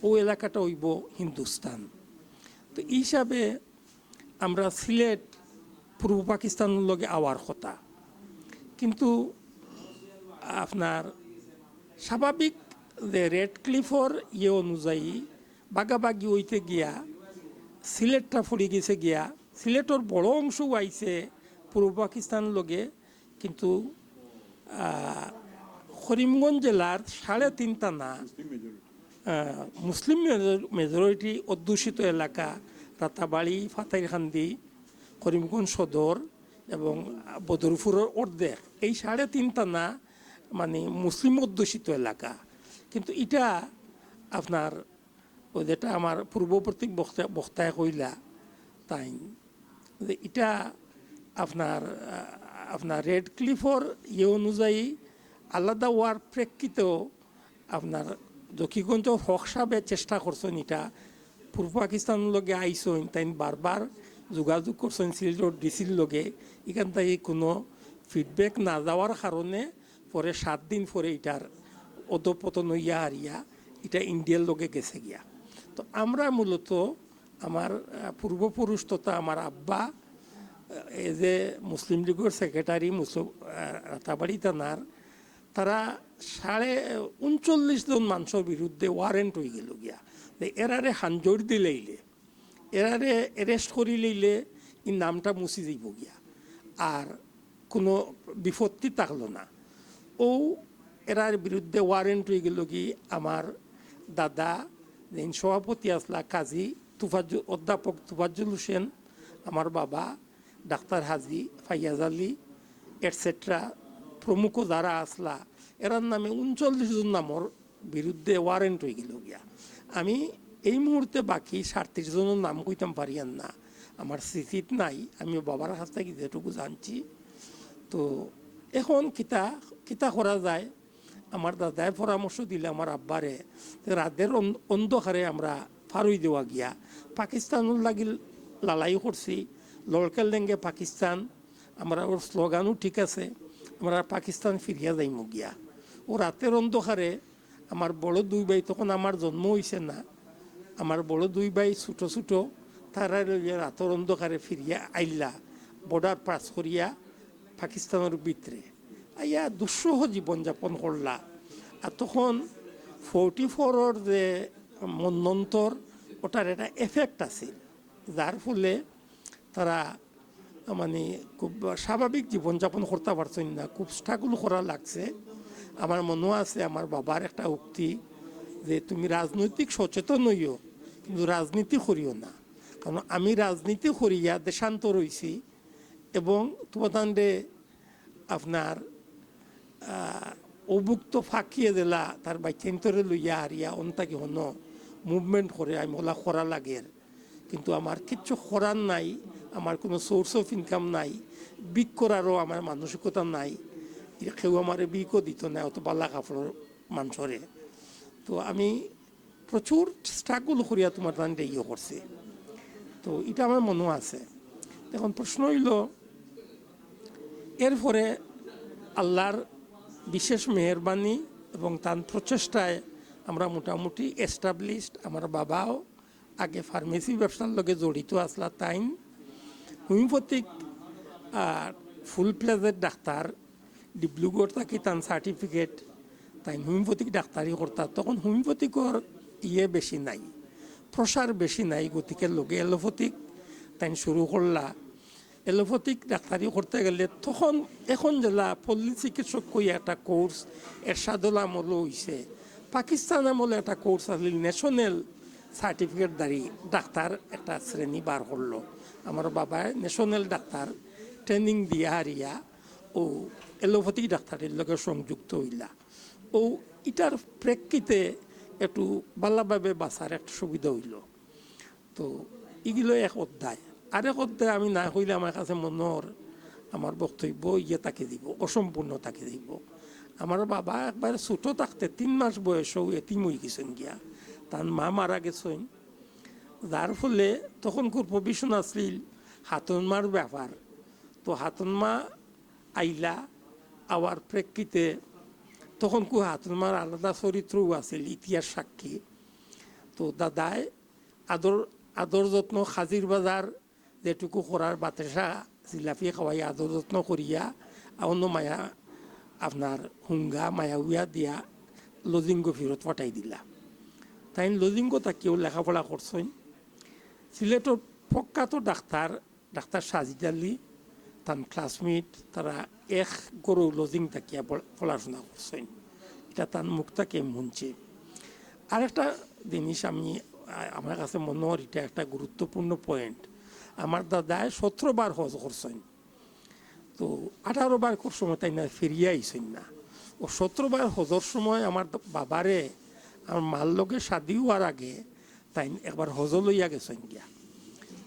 F: ও এলাকাটা হইব হিন্দুস্তান। তো এই হিসাবে আমরা সিলেট পূর্ব পাকিস্তানের লগে আওয়ার কথা, কিন্তু আপনার স্বাভাবিক যে রেড ক্লিফর ইয়ে অনুযায়ী বাগাবাগি হইতে গিয়া সিলেটটা পড়ে গেছে গিয়া, সিলেটর বড় অংশও আইছে পূর্ব পাকিস্তান লগে। কিন্তু করিমগঞ্জ জেলার 3.5 থানা মুসলিম মেজরিটি অধ্যুষিত এলাকা, রাতাবাড়ি, ফাতাইখান্দি, করিমগঞ্জ সদর এবং বদরপুরের অর্ধেক, এই 3.5 থানা মানে মুসলিম অধ্যুষিত এলাকা। কিন্তু এটা আপনার ওই যেটা আমার পূর্ববর্তী বক্তায় কইলা তাই যে এটা আপনার রেড ক্লিফর ইয়ে অনুযায়ী আলাদা হওয়ার প্রেক্ষিতেও আপনার দক্ষিণগঞ্জ হক সাহেবে চেষ্টা করছেন, এটা পূর্ব পাকিস্তানের লগে আইসেন, তাই বারবার যোগাযোগ করছেন সিলেটের ডিসির লগে। এখান থেকে কোনো ফিডব্যাক না যাওয়ার কারণে পরে 7 দিন পরে এটার অধপতন হইয়া হারিয়া এটা ইন্ডিয়ার লগে গেছে গিয়া। তো আমরা মূলত আমার পূর্বপুরুষ তথা আমার আব্বা এই যে মুসলিম লীগের সেক্রেটারি রাতাবাড়ি থানার, তারা 39.5 জন মানুষের বিরুদ্ধে ওয়ারেন্ট হয়ে গেল গিয়া। এরারে হানজোর দিলেইলে, এরারে অ্যারেস্ট করি লইলে এই নামটা মুছি যাইব গিয়া, আর কোনো বিপত্তি থাকলো না। ও এরার বিরুদ্ধে ওয়ারেন্ট হয়ে গেল কি আমার দাদা যিনি সভাপতি আসলা কাজী অধ্যাপক তোফাজ্জুল হোসেন, আমার বাবা ডাক্তার হাজি ফাইয়াজ আলী এটসেট্রা প্রমুখ যারা আসলা এরার নামে 39 জন নামর বিরুদ্ধে ওয়ারেন্ট হয়ে গেল গিয়া। আমি এই মুহূর্তে বাকি 37 জনের নাম কইতাম পারিয়ান না, আমার স্মৃতিত নাই, আমি বাবার কাছ থেকে যেটুকু জানছি। তো এখন কিতা কিতা করা যায়, আমার দাদায় পরামর্শ দিলে আমার আব্বারে রাতের অন্ধকারে আমরা ফারুই দেওয়া গিয়া পাকিস্তানের লাগি লালাই করছি, লড়কেল ডেঙ্গে পাকিস্তান, আমরা ওর স্লোগানও ঠিক আছে, আমরা পাকিস্তান ফিরিয়া যাইমু গিয়া। ও রাতের অন্ধকারে আমার বড় দুই ভাই, তখন আমার জন্ম হইছে না, আমার বড় দুই ভাই ছোটো ছোটো, তারা রাতের অন্ধকারে ফিরিয়া আইলা বর্ডার পাস করিয়া পাকিস্তানের ভিতরে আইয়া দুঃসহ জীবনযাপন করলা। আর তখন 44-র যে মন্বন্তর ওটার একটা এফেক্ট আছে, যার ফলে তারা মানে খুব স্বাভাবিক জীবনযাপন করতে পারছেন না, খুব স্ট্রাগল করা লাগছে। আমার মনেও আছে আমার বাবার একটা উক্তি যে তুমি রাজনৈতিক সচেতন হইও কিন্তু রাজনীতি করিও না, কারণ আমি রাজনীতি করিয়া দেশান্তর হইছি এবং তোমাদের আপনার অভুক্ত ফাঁকিয়ে দিলা তার বাইচান্তরে লইয়া হারিয়া অন্তাকে হন মুভমেন্ট করে আমি ওলা করা লাগের, কিন্তু আমার কিচ্ছু করার নাই, আমার কোনো সোর্স অফ ইনকাম নাই, বিক করারও আমার মানসিকতা নাই, কেউ আমার বিকও দিত না অত পাল্লা কাপড় মানুষরে। তো আমি প্রচুর স্ট্রাগল করিয়া তোমার তান্ডে ইয়ে করছি, তো এটা আমার মনেও আছে। এখন প্রশ্ন হইল এরপরে আল্লাহর বিশেষ মেহরবানি এবং তার প্রচেষ্টায় আমরা মোটামুটি এস্টাবলিশড। আমার বাবাও আগে ফার্মেসি ব্যবসার লগে জড়িত আসলা, তাই হোমিওপ্যাথিক ফুল প্লেজের ডাক্তার, ডিব্রুগড় থাকি তার সার্টিফিকেট, তাই হোমিওপ্যাথিক ডাক্তারি করতা। তখন হোমিওপ্যাথিকর ইয়ে বেশি নাই, প্রসার বেশি নাই, গতিকে লগে এলোপ্যাথিক তাই শুরু করলা। এলোপ্যাথিক ডাক্তারি করতে গেলে তখন এখন জেলা পল্লী চিকিৎসক কই একটা কোর্স এরশাদুল আমল হয়েছে, পাকিস্তান আমলে একটা কোর্স আসলে ন্যাশনাল সার্টিফিকেট দাঁড়ি ডাক্তার একটা শ্রেণী বার করলো। আমার বাবা ন্যাশনাল ডাক্তার ট্রেনিং দিয়া হারিয়া ও এলোপ্যাথিক ডাক্তারের লগে সংযুক্ত হইলা। ও এটার প্রেক্ষিতে একটু ভালোভাবে বাঁচার একটা সুবিধা হইল। তো এগুলো এক অধ্যায়। আরেক অধ্যায় আমি না হইলে আমার কাছে মনের আমার বক্তব্য ইয়ে তাকে দিব, অসম্পূর্ণ তাকে দিব। আমার বাবা একবার ছোটো থাকতে 3 মাস বয়সেও এতিম হয়ে গেছেন গিয়া, তার মা মারা গেছেন, যার ফলে তখন খুব প্রভিশন আসছিল হাতন মার ব্যাপার। তো হাতন মা আইলা আবার প্রেক্ষিতে তখন খুব হাতন মার আলাদা চরিত্রও আছিল, ইতিহাস সাক্ষী। তো দাদায় আদর যত্ন খাজির বাজার যেটুকু করার বাতেসা জিলাপি খাওয়াই আদর যত্ন করিয়া অন্য মায়া আপনার হুঙ্গা মায়াউয়া দিয়া লজিঙ্গ ফেরত পাঠাই দিলা। তাই লজিঙ্গ তাকেও লেখাপড়া করছেন। সিলেটের প্রখ্যাত ডাক্তার সাজিদ আলী তার ক্লাসমেট, তারা এক গরু লজিং তাকিয়া পড়াশোনা করছেন, এটা তার মুখ তাকে মনছে। আরেকটা জিনিস আমার কাছে মনে হয় এটা একটা গুরুত্বপূর্ণ পয়েন্ট, আমার দাদায় 17 বার হজ করছেন। তো 18 বার সময় তাই না ফিরিয়ে আইসেন না। ও 17 বার হজর সময় আমার বাবারে আমার মার লগে শাদি হওয়ার আগে তাই একবার হজ লইয়া গেছেন গিয়া।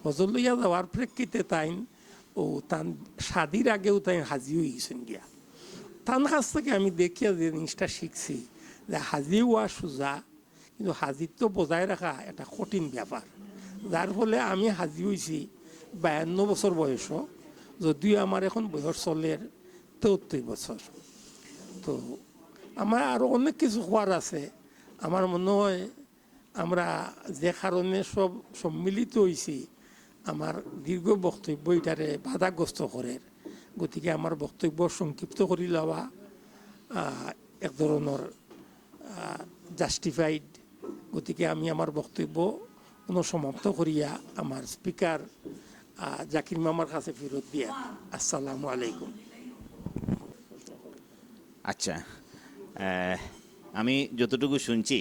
F: হজ লইয়া যাওয়ার প্রেক্ষিতে তাই ও তান শাদির আগেও তাই হাজি হয়ে গেছেন গিয়া। তার কাছ থেকে আমি দেখিয়া যে জিনিসটা শিখছি যে হাজি হওয়া সোজা, কিন্তু হাজিত্ব বজায় রাখা একটা কঠিন ব্যাপার। যার ফলে আমি হাজি হয়েছি 52 বছর বয়সও, যদিও আমার এখন বয়স চলের 73 বছর। তো আমার আরও অনেক কিছু হওয়ার আছে। আমার মনে হয় আমরা যে কারণে সব সম্মিলিত হয়েছি, আমার দীর্ঘ বক্তব্য এটারে বাধাগ্রস্ত করে, গতিকে আমার বক্তব্য সংক্ষিপ্ত করে লওয়া এক ধরনের জাস্টিফাইড। গতিকে আমি আমার বক্তব্য সমাপ্ত করিয়া আমার স্পিকার জাকির মামার কাছে ফেরত দিয়া। আসসালামু আলাইকুম।
B: আচ্ছা, আমি যতটুকু শুনছি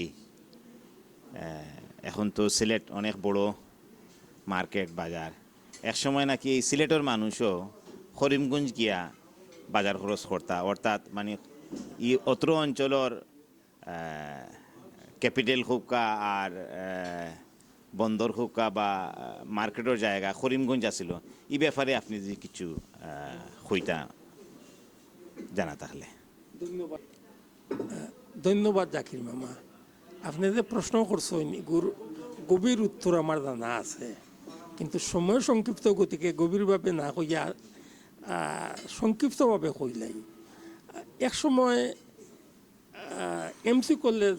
B: এখন তো সিলেট অনেক বড় মার্কেট বাজার। এক সময় নাকি এই সিলেটের মানুষও করিমগঞ্জ গিয়া বাজার খরচ করতা অর্থাৎ মানে অত্র অঞ্চলের ক্যাপিটাল খুবকা আর বন্দর খুবকা বা মার্কেটের জায়গা করিমগঞ্জ আছিল এই ব্যাপারে আপনি যদি কিছু হইতা জানা থাকলে।
F: ধন্যবাদ ধন্যবাদ জাকির মামা, আপনি যে প্রশ্ন করছেন এগুর গভীর উত্তর আমার জানা আছে, কিন্তু সময় সংক্ষিপ্ত গতিকে গভীরভাবে না কইয়া সংক্ষিপ্তভাবে কইলাই। এক সময় এমসি কলেজ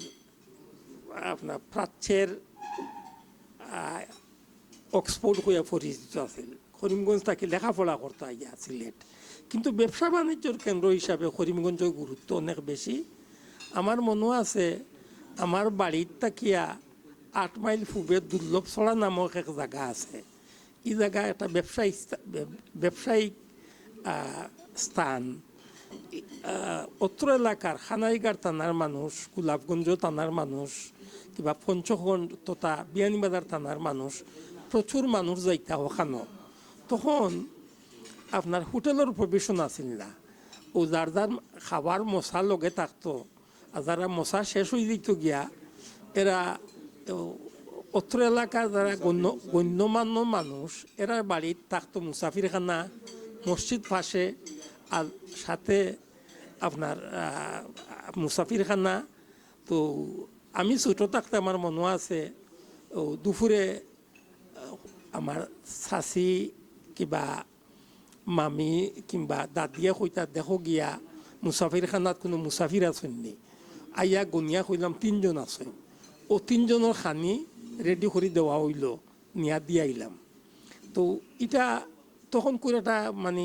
F: আপনার প্রাচ্যের অক্সফোর্ড হইয়া পরিচিত আছিল, করিমগঞ্জ তাকে লেখাপড়া করতে আইয়া সিলেট, কিন্তু ব্যবসা বাণিজ্যের কেন্দ্র হিসাবে করিমগঞ্জের গুরুত্ব অনেক বেশি। আমার মনে আছে আমার বাড়ির তাকিয়া 8 মাইল পূবে দুর্লভ ছড়া নামক এক জায়গা আছে। এই জায়গা একটা ব্যবসায়িক স্থান। অত্র এলাকার খানাইগার থানার মানুষ, গোলাপগঞ্জ থানার মানুষ, কিংবা পঞ্চগড় তথা বিয়ানীবাজার থানার মানুষ, প্রচুর মানুষ যাইতা ওখানো। তখন আপনার হোটেলের প্রভিশন আছিল না, ও যার যার খাবার মশা লগে থাকতো, আর যারা মশা শেষ হয়ে যেত গিয়া এরা অত্র এলাকার যারা গণ্যমান্য মানুষ এরা বাড়ির থাকতো মুসাফিরখানা, মসজিদ পাশে, আর সাথে আপনার মুসাফিরখানা। তো আমি ছোটো থাকতে আমার মনে আছে দুপুরে আমার শাশি কিংবা মামি কিংবা দাদিয়া কইতা দেখো গিয়া মুসাফিরখানাত কোনো মুসাফির আছেননি, আইয়া গনিয়া কইলাম 3 জন আছে, ও 3 জনের খানি রেডি করে দেওয়া হইল, নিয়া দিয়ে আইলাম। তো এটা তখন করে একটা মানে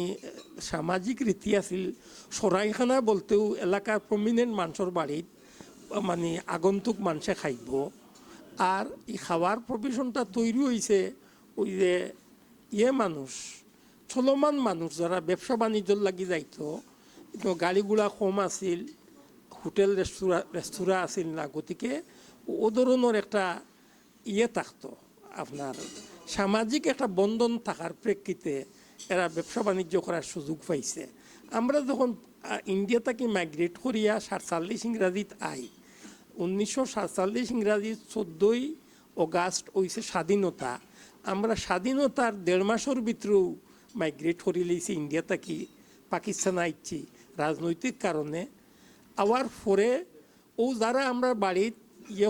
F: সামাজিক রীতি আছিল। সরাইখানা বলতেও এলাকার প্রমিনেন্ট মানুষের বাড়িত মানে আগন্তুক মানুষে খাইব, আর এই খাওয়ার প্রভিশনটা তৈরি হয়েছে ওই যে মানুষ, চলমান মানুষ যারা ব্যবসা বাণিজ্যর লাগি যাইতো, কিন্তু গাড়িগুলা কম আছিল, হোটেল রেস্তোরাঁ আছিল না, গতিকে ও ধরনের একটা থাকতো আপনার সামাজিক একটা বন্ধন থাকার প্রেক্ষিতে এরা ব্যবসা বাণিজ্য করার সুযোগ পাইছে। আমরা যখন ইন্ডিয়া থেকে মাইগ্রেট করিয়া 47 ইংরাজিত আই, 1947 ইংরাজি 14 অগাস্ট হইছে স্বাধীনতা। আমরা স্বাধীনতার 1.5 মাসের ভিতরেও মাইগ্রেট করে লইছি ইন্ডিয়া থেকে পাকিস্তান আইছি রাজনৈতিক কারণে। আওয়ার পরে ও যারা আমরা বাড়িত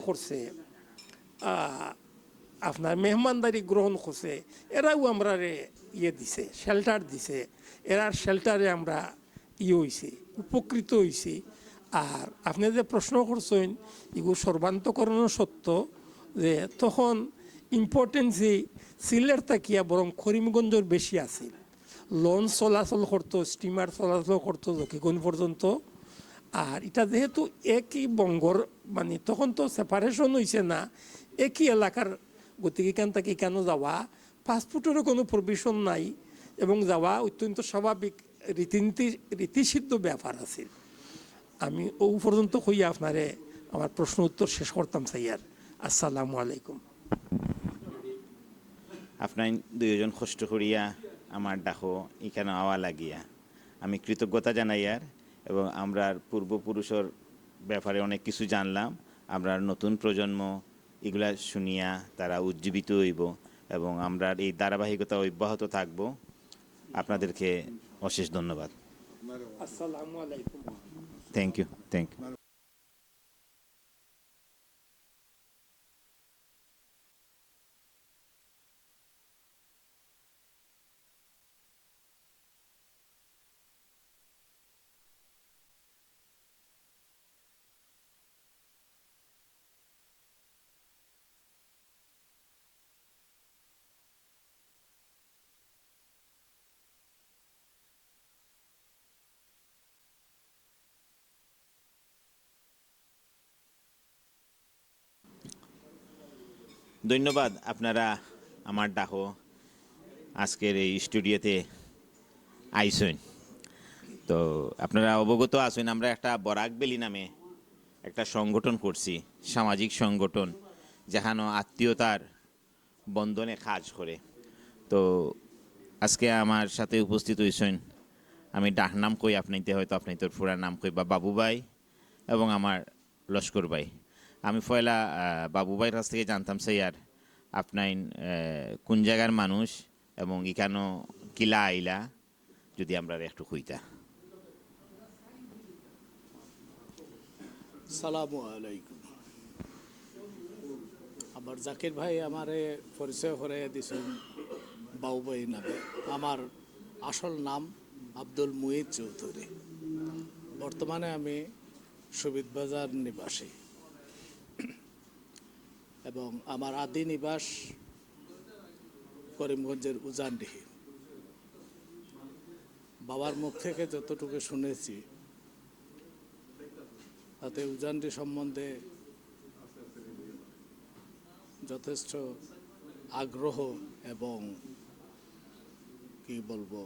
F: করছে আপনার মেহমানদারি গ্রহণ করছে, এরাও আমরা দিছে, শেল্টার দিছে, এরার শেল্টারে আমরা হয়েছি, উপকৃত হয়েছি। আর আপনি যে প্রশ্ন করছেন এগুলো সর্বান্তকরণ সত্য যে তখন ইম্পর্টেন্সই সিলেট থাকিয়া বরং করিমগঞ্জের বেশি আছিল। লঞ্চ চলাচল করতো, স্টিমার চলাচল করতো জকিগঞ্জ পর্যন্ত। আর এটা যেহেতু একই বঙ্গর মানে তখন তো সেপারেশন হয়েছে না, একই এলাকার, গতিকে এখান থেকে কেন যাওয়া পাসপোর্টেরও কোনো প্রভিশন নাই এবং যাওয়া অত্যন্ত স্বাভাবিক রীতিসিদ্ধ ব্যাপার আছে। আমি ও পর্যন্ত কইয়া আপনারে আমার প্রশ্ন উত্তর শেষ করতাম স্যার। আসসালামু আলাইকুম।
B: আপনার 2 জন কষ্ট করিয়া আমার ডাকো এখানে আওয়া লাগিয়া আমি কৃতজ্ঞতা জানাই আর, এবং আমরার পূর্বপুরুষের ব্যাপারে অনেক কিছু জানলাম। আমরা নতুন প্রজন্ম এগুলা শুনিয়া তারা উজ্জীবিত হইব এবং আমরা এই ধারাবাহিকতা অব্যাহত থাকব। আপনাদেরকে অশেষ ধন্যবাদ।
F: আসসালামু আলাইকুম।
B: Thank you. ধন্যবাদ আপনারা আমার ডাকো আজকের এই স্টুডিওতে আইসেন। তো আপনারা অবগত আছেন আমরা একটা বরাক বেলি নামে একটা সংগঠন করছি, সামাজিক সংগঠন, যেখানে আত্মীয়তার বন্ধনে কাজ করে। তো আজকে আমার সাথে উপস্থিত হয়েছেন আমি ডাক নাম কই আপনাইতে হয়তো আপনি তোর পুরা নাম কই বা বাবু ভাই এবং আমার লস্কর ভাই। আমি পয়লা বাবু ভাইয়ের কাছ থেকে জানতাম স্যার আপনার কোন জায়গার মানুষ এবং ইকানো কিলা আইলা যদি আমরা একটু কইতা।
G: সালামু আলাইকুম। আমার জাকির ভাই আমারে পরিচয় করে দিয়েছেন বাবুভাই নামে। আমার আসল নাম আব্দুল মুহিত চৌধুরী। বর্তমানে আমি সুবিদ বাজার নিবাসী এবং আমার আদি নিবাস করিমগঞ্জের উজানডিহি। বাবার মুখ থেকে যতটুকু শুনেছি তাতে উজানডি সম্বন্ধে যথেষ্ট আগ্রহ এবং কি বলবো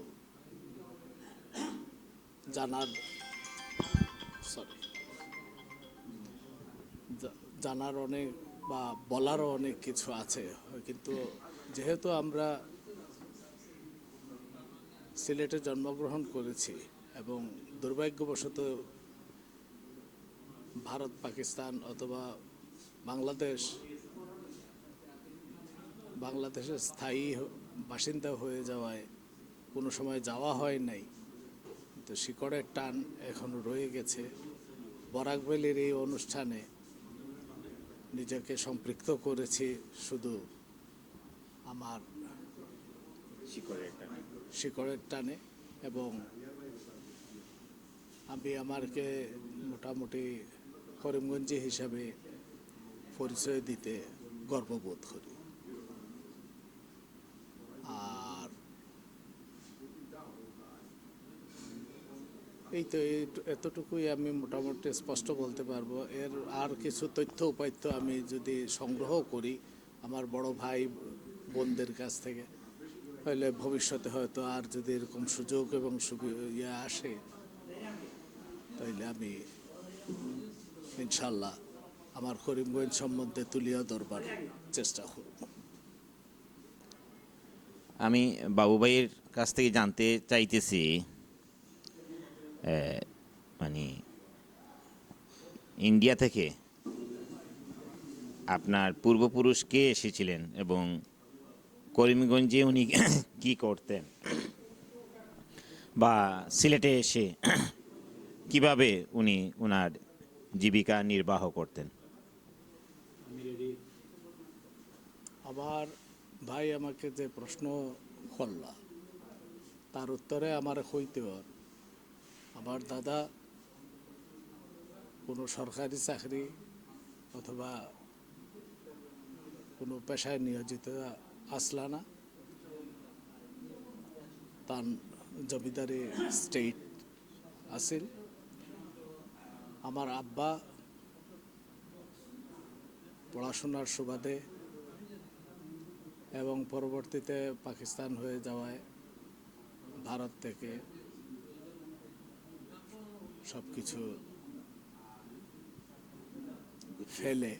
G: জানার অনেক বা বলারও অনেক কিছু আছে, কিন্তু যেহেতু আমরা সিলেটে জন্মগ্রহণ করেছি এবং দুর্ভাগ্যবশত ভারত, পাকিস্তান অথবা বাংলাদেশের স্থায়ী বাসিন্দা হয়ে যাওয়ায় কোনো সময় যাওয়া হয় নাই, তো শিকড়ের টান এখনো রয়ে গেছে। বরাক ভ্যালির এই অনুষ্ঠানে নিজেকে সম্পৃক্ত করেছি শুধু আমার শিকড়ের টানে এবং আমি আমাকে মোটামুটি করিমগঞ্জি হিসাবে পরিচয় দিতে গর্ববোধ করি। আর এই তো এতটুকুই আমি মোটামুটি স্পষ্ট বলতে পারবো। এর আর কিছু তথ্য উপাত্য আমি যদি সংগ্রহ করি আমার বড় ভাই বোনদের কাছ থেকে, তাহলে ভবিষ্যতে হয়তো আর যদি এরকম সুযোগ এবং আসে তাইলে আমি ইনশাল্লাহ আমার করিমগঞ্জ সম্বন্ধে তুলিয়া ধরবার চেষ্টা করব।
B: আমি বাবু ভাইয়ের কাছ থেকে জানতে চাইতেছি মানে ইন্ডিয়া থেকে আপনার পূর্বপুরুষ কে এসেছিলেন এবং করিমগঞ্জে উনি কি করতেন বা সিলেটে এসে কিভাবে উনি ওনার জীবিকা নির্বাহ করতেন।
G: আমার ভাই আমাকে যে প্রশ্ন করলা তার উত্তরে আমার হইতে হয় আমার দাদা কোনো সরকারি চাকরি অথবা কোনো পেশায় নিয়োজিত আসলা না, তার জমিদারি স্টেট আছিল। আমার আব্বা পড়াশোনার সুবাদে এবং পরবর্তীতে পাকিস্তান হয়ে যাওয়ায় ভারত থেকে সব কিছু ফেলে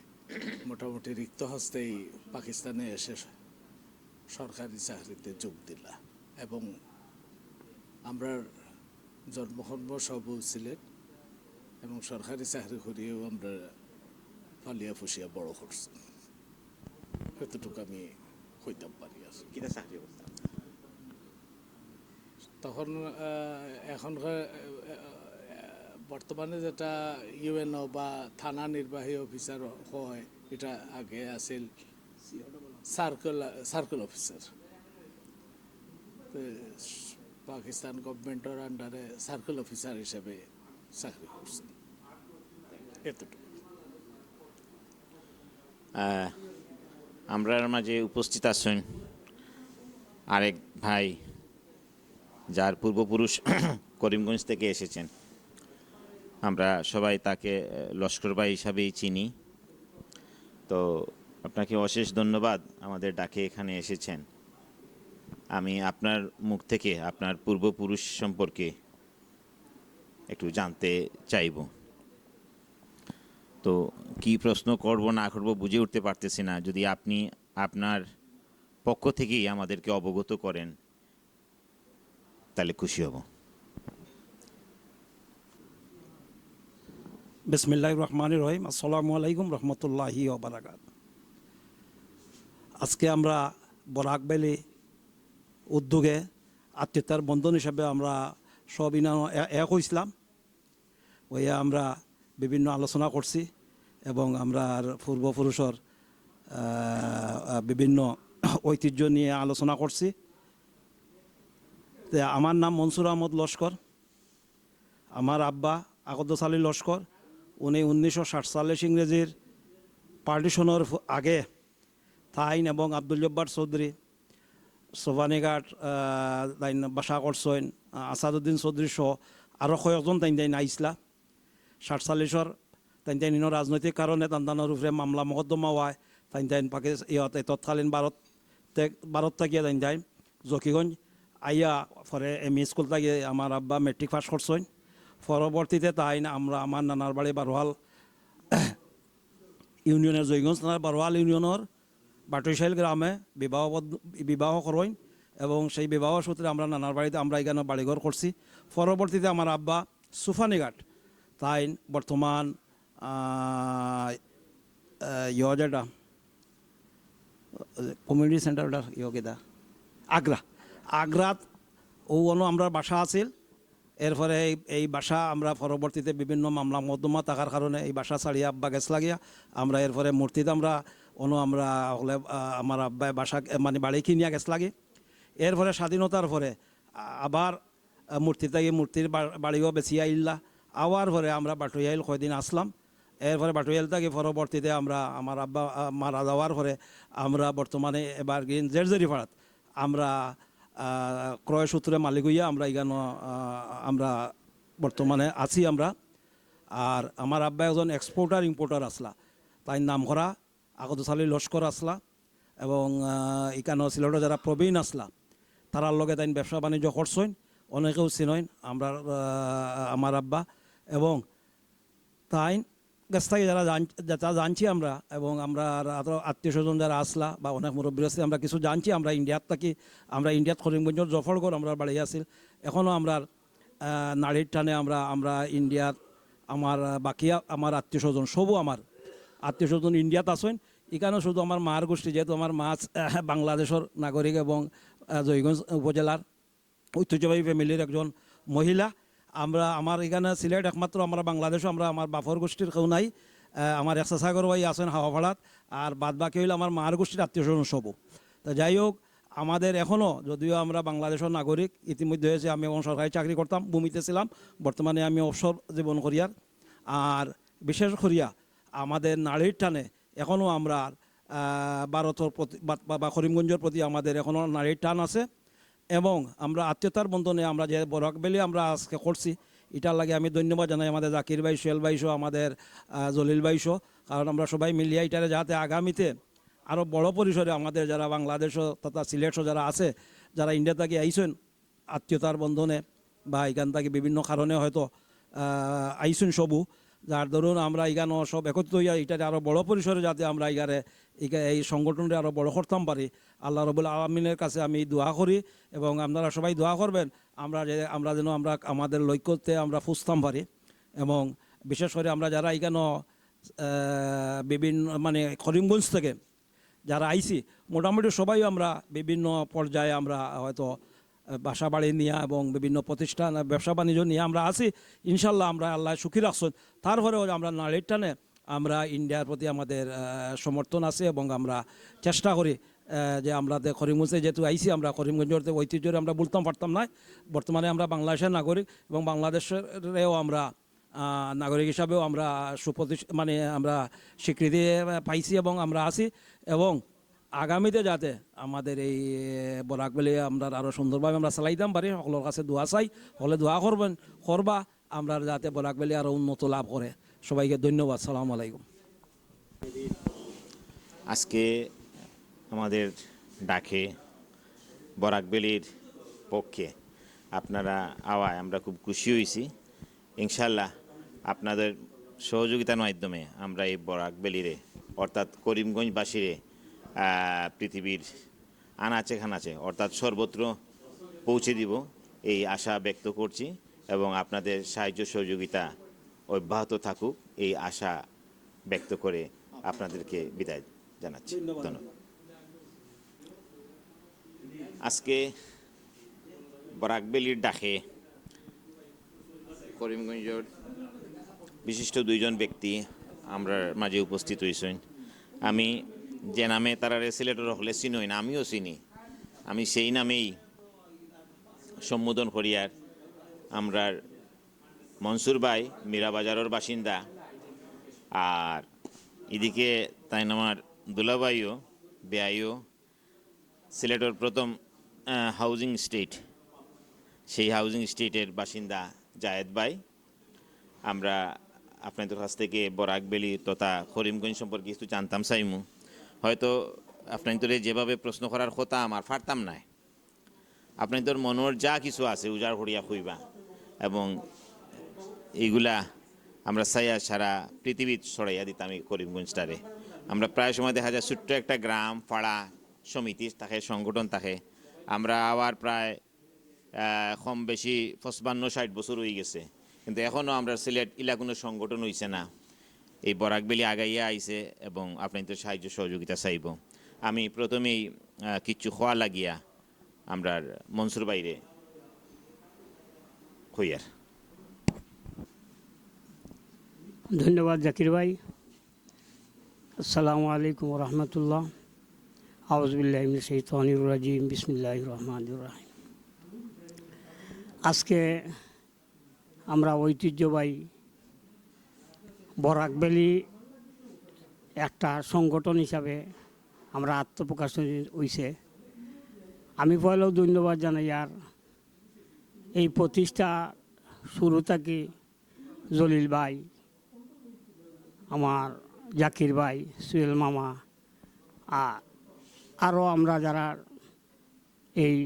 G: মোটামুটি রিক্ত হস্তেই পাকিস্তানে এসে সরকারি চাকরিতে যোগ দিলা এবং আমরা জন্মকর্ম সব সিলেট এবং সরকারি চাকরি করিয়েও আমরা ফালিয়া ফুসিয়া বড় করছি। এতটুকু আমি হইতাম পারি আছে।
B: কিটা চাকরি করতেন
G: তখন এখনকার বর্তমানে যেটা ইউএনও বা থানা নির্বাহী অফিসার হয়, এটা আগে আছিল সার্কেল অফিসার। পাকিস্তান গভর্নমেন্টের আন্ডারে সার্কেল অফিসার হিসেবে চাকরি করছেন। এতটুকু।
B: আমরার মাঝে উপস্থিত আছেন আরেক ভাই যার পূর্বপুরুষ করিমগঞ্জ থেকে এসেছেন। আমরা সবাই তাকে লস্কর ভাই হিসাবেই চিনি। তো আপনাকে অশেষ ধন্যবাদ আমাদের ডাকে এখানে এসেছেন। আমি আপনার মুখ থেকে আপনার পূর্বপুরুষ সম্পর্কে একটু জানতে চাইব। তো কি প্রশ্ন করব না করব বুঝে উঠতে পারতেছি না, যদি আপনি আপনার পক্ষ থেকেই আমাদেরকে অবগত করেন তাহলে খুশি হব।
H: বিসমিল্লাহির রহমানির রহিম। আসসালামু আলাইকুম রহমতুল্লাহি ওয়া বারাকাত। আজকে আমরা বরাক ভ্যালি উদ্যোগে আত্মীয়তার বন্ধন হিসাবে আমরা সব এক হইছিলাম, হইয়া আমরা বিভিন্ন আলোচনা করছি এবং আমরা পূর্বপুরুষের বিভিন্ন ঐতিহ্য নিয়ে আলোচনা করছি। আমার নাম মনসুর আহমদ লস্কর। আমার আব্বা আকদ্দস আলী লস্কর, উনি 1960 সালে ইংরেজির পার্টিশনের আগে তাইন এবং আব্দুল জব্বার চৌধুরী সোভানিঘাট বাসা করছেন, আসাদুদ্দিন চৌধুরী সহ আরও কয়েকজন তাইন আইসলা। 60 সালিশর তাইন রাজনৈতিক কারণে তান্দানোর উপরে মামলা মকদ্দমা হয়। তাইন তৎকালীন ভারত থাকিয়ে তাইন জকিগঞ্জ আইয়া পরে এমই স্কুল থাকিয়ে আমার আব্বা মেট্রিক পাস করছেন। পরবর্তীতে আমার নানার বাড়ি বারোয়াল ইউনিয়নের জয়গঞ্জ থানার বারোয়াল ইউনিয়নের বাটুইশাইল গ্রামে বিবাহ করেন এবং সেই বিবাহ সূত্রে আমরা নানার বাড়িতে আমরা এখানে বাড়িঘর করছি। পরবর্তীতে আমার আব্বা সুফানিঘাট তাই বর্তমান যেটা কমিউনিটি সেন্টারটা কেদা আগ্রাত আমরা বাসা আছিল। এরপরে এই বাসা আমরা পরবর্তীতে বিভিন্ন মামলা মকদ্দমা থাকার কারণে এই বাসা ছাড়িয়ে আব্বা গেছ লাগিয়া আমরা এরপরে মূর্তিতে আমরা হলে আমার আব্বাই বাসা মানে বাড়ি কিনিয়া গেছ লাগে। এরপরে স্বাধীনতার পরে আবার মূর্তির বাড়িও বেছিয়া ইল্লা আবার পরে আমরা বাটুইয়াইল কয়দিন আসলাম। এরপরে বাটুইয়াইল থেকে পরবর্তীতে আমার আব্বা মারা যাওয়ার পরে আমরা বর্তমানে এবার জেরজেরিপাড়াত আমরা ক্রয় সূত্রে মালিক হইয়া আমরা এখানে আমরা বর্তমানে আছি আমরা। আর আমার আব্বা একজন এক্সপোর্টার ইম্পোর্টার আসলা, তাই নাম করা আকদ্দস আলী লস্কর আসলা এবং এখানে সিলেটে যারা প্রবীণ আসলা তারার লগে তাই ব্যবসা বাণিজ্য করছেন, অনেকেও চিনইন আমার আব্বা এবং তাই গাছ থেকে যারা জানছি আমরা এবং আমরা আত্মীয় স্বজন যারা আসলা বা অনেক মুরব্বী আছে আমরা কিছু জানছি। আমরা ইন্ডিয়াত থাকি, আমরা ইন্ডিয়াত করিমগঞ্জের জফরগড় আমরা বাড়ি আছিল। এখনও আমরা নারীর টানে আমরা ইন্ডিয়াত আমার বাকি আমার আত্মীয় স্বজন সবও আমার আত্মীয় স্বজন ইন্ডিয়াত আছেন। এখানে শুধু আমার মার গোষ্ঠী, যেহেতু আমার মা বাংলাদেশের নাগরিক এবং জয়গঞ্জ উপজেলার ঐতিহ্যবাহী ফ্যামিলির একজন মহিলা। আমার এখানে সিলেট একমাত্র আমরা বাংলাদেশও আমার বাপর গোষ্ঠীর কেউ নাই। আমার একসাসাগর ভাই আছেন হাওয়াপাড়াত, আর বাদ বাকি হইলে আমার মার গোষ্ঠীর আত্মীয় স্বজন সবও। তো যাই হোক, আমাদের এখনও যদিও আমরা বাংলাদেশের নাগরিক ইতিমধ্যে হয়েছে, আমি এবং সরকারি চাকরি করতাম, ভূমিতে ছিলাম, বর্তমানে আমি অবসর জীবন করিয়ার। আর বিশেষ করিয়া আমাদের নারীর টানে এখনও আমরা ভারতের প্রতি বা করিমগঞ্জের প্রতি আমাদের এখনও নারীর টান আছে এবং আমরা আত্মীয়তার বন্ধনে আমরা যে বরাক ভ্যালি আমরা আজকে করছি এটার লাগে আমি ধন্যবাদ জানাই আমাদের জাকির ভাই, সোহেল ভাইসহ, আমাদের জলিল ভাইসহ। কারণ আমরা সবাই মিলিয়ে এটারে যাতে আগামীতে আরও বড় পরিসরে আমাদের যারা বাংলাদেশও তথা সিলেটও যারা আছে, যারা ইন্ডিয়া থেকে আইসেন আত্মীয়তার বন্ধনে বা এখান থেকে বিভিন্ন কারণে হয়তো আইসেন সবু, যার ধরুন আমরা এখানে সব একত্রিত হইয়া এটাতে আরও বড় পরিসরে যাতে আমরা এই সংগঠনটা আরও বড় করতাম পারি, আল্লাহ রবুল আলমিনের কাছে আমি দোয়া করি এবং আপনারা সবাই দোয়া করবেন আমরা যেন আমাদের লক্ষ্যতে আমরা ফুসতাম পারি। এবং বিশেষ করে আমরা যারা এখানে বিভিন্ন মানে করিমগঞ্জ থেকে যারা আইছি মোটামুটি সবাই আমরা বিভিন্ন পর্যায়ে আমরা হয়তো বাসা বাড়ি নিয়ে এবং বিভিন্ন প্রতিষ্ঠান ব্যবসা বাণিজ্য নিয়ে আমরা আছি। ইনশাল্লাহ আমরা আল্লাহ সুখী রাখছেন। তারপরেও আমরা নারীর টানে আমরা ইন্ডিয়ার প্রতি আমাদের সমর্থন আছে এবং আমরা চেষ্টা করি যে আমরা করিমগঞ্জে যেহেতু আইসি আমরা করিমগঞ্জের ঐতিহ্যের আমরা বলতাম পারতাম না। বর্তমানে আমরা বাংলাদেশের নাগরিক এবং বাংলাদেশেরও আমরা নাগরিক হিসাবেও আমরা মানে আমরা স্বীকৃতি পাইছি এবং আমরা আছি এবং আগামীতে যাতে আমাদের এই বরাক ভ্যালি আমরা আরও সুন্দরভাবে আমরা চালাইতাম পারি। সকলের কাছে দোয়া চাই, সকলে দোয়া করবা আমরা যাতে বরাক ভ্যালি আরও উন্নত লাভ করে। সবাইকে ধন্যবাদ। সালামু আলাইকুম।
B: আজকে আমাদের ডাকে বরাক ভ্যালির পক্ষে আপনারা আওয়ায় আমরা খুব খুশি হয়েছি। ইনশাল্লাহ আপনাদের সহযোগিতার মাধ্যমে আমরা এই বরাক ভ্যালিরে অর্থাৎ করিমগঞ্জবাসীরে পৃথিবীর আনাচে খানাচে অর্থাৎ সর্বত্র পৌঁছে দিব এই আশা ব্যক্ত করছি এবং আপনাদের সাহায্য সহযোগিতা অব্যাহত থাকুক এই আশা ব্যক্ত করে আপনাদেরকে বিদায় জানাচ্ছি। ধন্যবাদ। আজকে বরাকবেলির ডাকে করিমগঞ্জের বিশিষ্ট দুইজন ব্যক্তি আমরা মাঝে উপস্থিত হয়েছেন। আমি যে নামে তারা সিলেটর হলে চিনই না, আমিও চিনি, আমি সেই নামেই সম্বোধন করিয়ার আমরার মনসুর ভাই মীরাবাজারের বাসিন্দা, আর এদিকে তাই আমার দুলাভাইও বেআইও সিলেটের প্রথম হাউজিং স্টেট, সেই হাউজিং স্টেটের বাসিন্দা জায়েদ ভাই। আমরা আপনাদের কাছ থেকে বরাকবেলি তথা করিমগঞ্জ সম্পর্কে কিছু জানতাম চাইমু। হয়তো আপনাদের যেভাবে প্রশ্ন করার কথা আমার পারতাম না, আপনাদের মনের যা কিছু আছে উজাড় করিয়া খুঁজবা, এবং এইগুলা আমরা চাইয়া সারা পৃথিবী ছড়াইয়া দিতাম এই করিমগঞ্জটারে। আমরা প্রায় সময় দেখা যায় ছোট্ট একটা গ্রাম পাড়া সমিতি থাকে, সংগঠন থাকে। আমরা আবার প্রায় কম বেশি 55-60 বছর হয়ে গেছে, কিন্তু এখনও আমরা সিলেট ইলা কোনো সংগঠন হইছে না। এই বরাকবেলি আগাইয়া আইছে এবং আপনাদের সাহায্য সহযোগিতা চাইব। আমি প্রথমেই কিচ্ছু খোয়া লাগিয়া আমরা মনসুর বাইরে হইয়ার।
I: ধন্যবাদ জাকির ভাই। আসসালামু আলাইকুম রহমতুল্লাহ। আউযুবিল্লাহি মিনাশ শাইতানির রাজিম। বিসমিল্লাহির রহমানির রহিম। আজকে আমরা ঐতিহ্যবাহী বরাকবেলি একটা সংগঠন হিসাবে আমরা আত্মপ্রকাশ হইছে। আমি পয়লাও ধন্যবাদ জানাই। আর এই প্রতিষ্ঠা শুরু থেকে জলিল ভাই, আমার জাকির ভাই, সুয়েল মামা, আরও আমরা যারা এই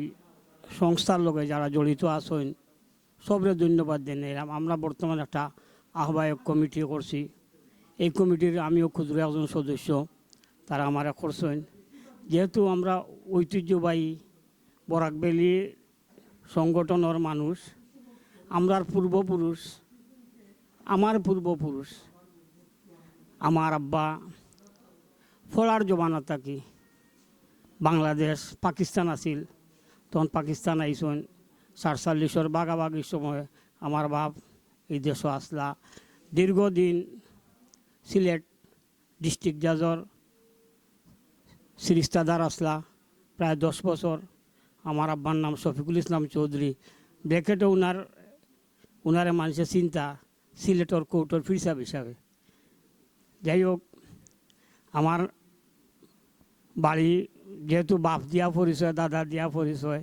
I: সংস্থার লগে যারা জড়িত আছেন সবরে ধন্যবাদ জানাইলাম। আমরা বর্তমানে একটা আহ্বায়ক কমিটি করছি। এই কমিটির আমিও ক্ষুদ্র একজন সদস্য, তারা আমারা করছেন। যেহেতু আমরা ঐতিহ্যবাহী বরাকবেলি সংগঠনের মানুষ, আমরার পূর্বপুরুষ, আমার পূর্বপুরুষ, আমার আব্বা ফলার জমানা থাকি বাংলাদেশ পাকিস্তান আছিল, তখন পাকিস্তান আইসন 47 বাগাবাগির সময় আমার বাপ এই দেশও আসলা। দীর্ঘদিন সিলেট ডিস্ট্রিক্ট জাজর সিরিস্তাদার আসলা প্রায় 10 বছর। আমার আব্বার নাম শফিকুল ইসলাম চৌধুরী। ব্র্যাকেটে উনারে মানুষের চিন্তা সিলেটর কোর্টের ফিরসাব হিসাবে। যাই হোক, আমার বাড়ি যেহেতু বাপ দিয়া পরিচয়, দাদা দিয়া পরিচয়,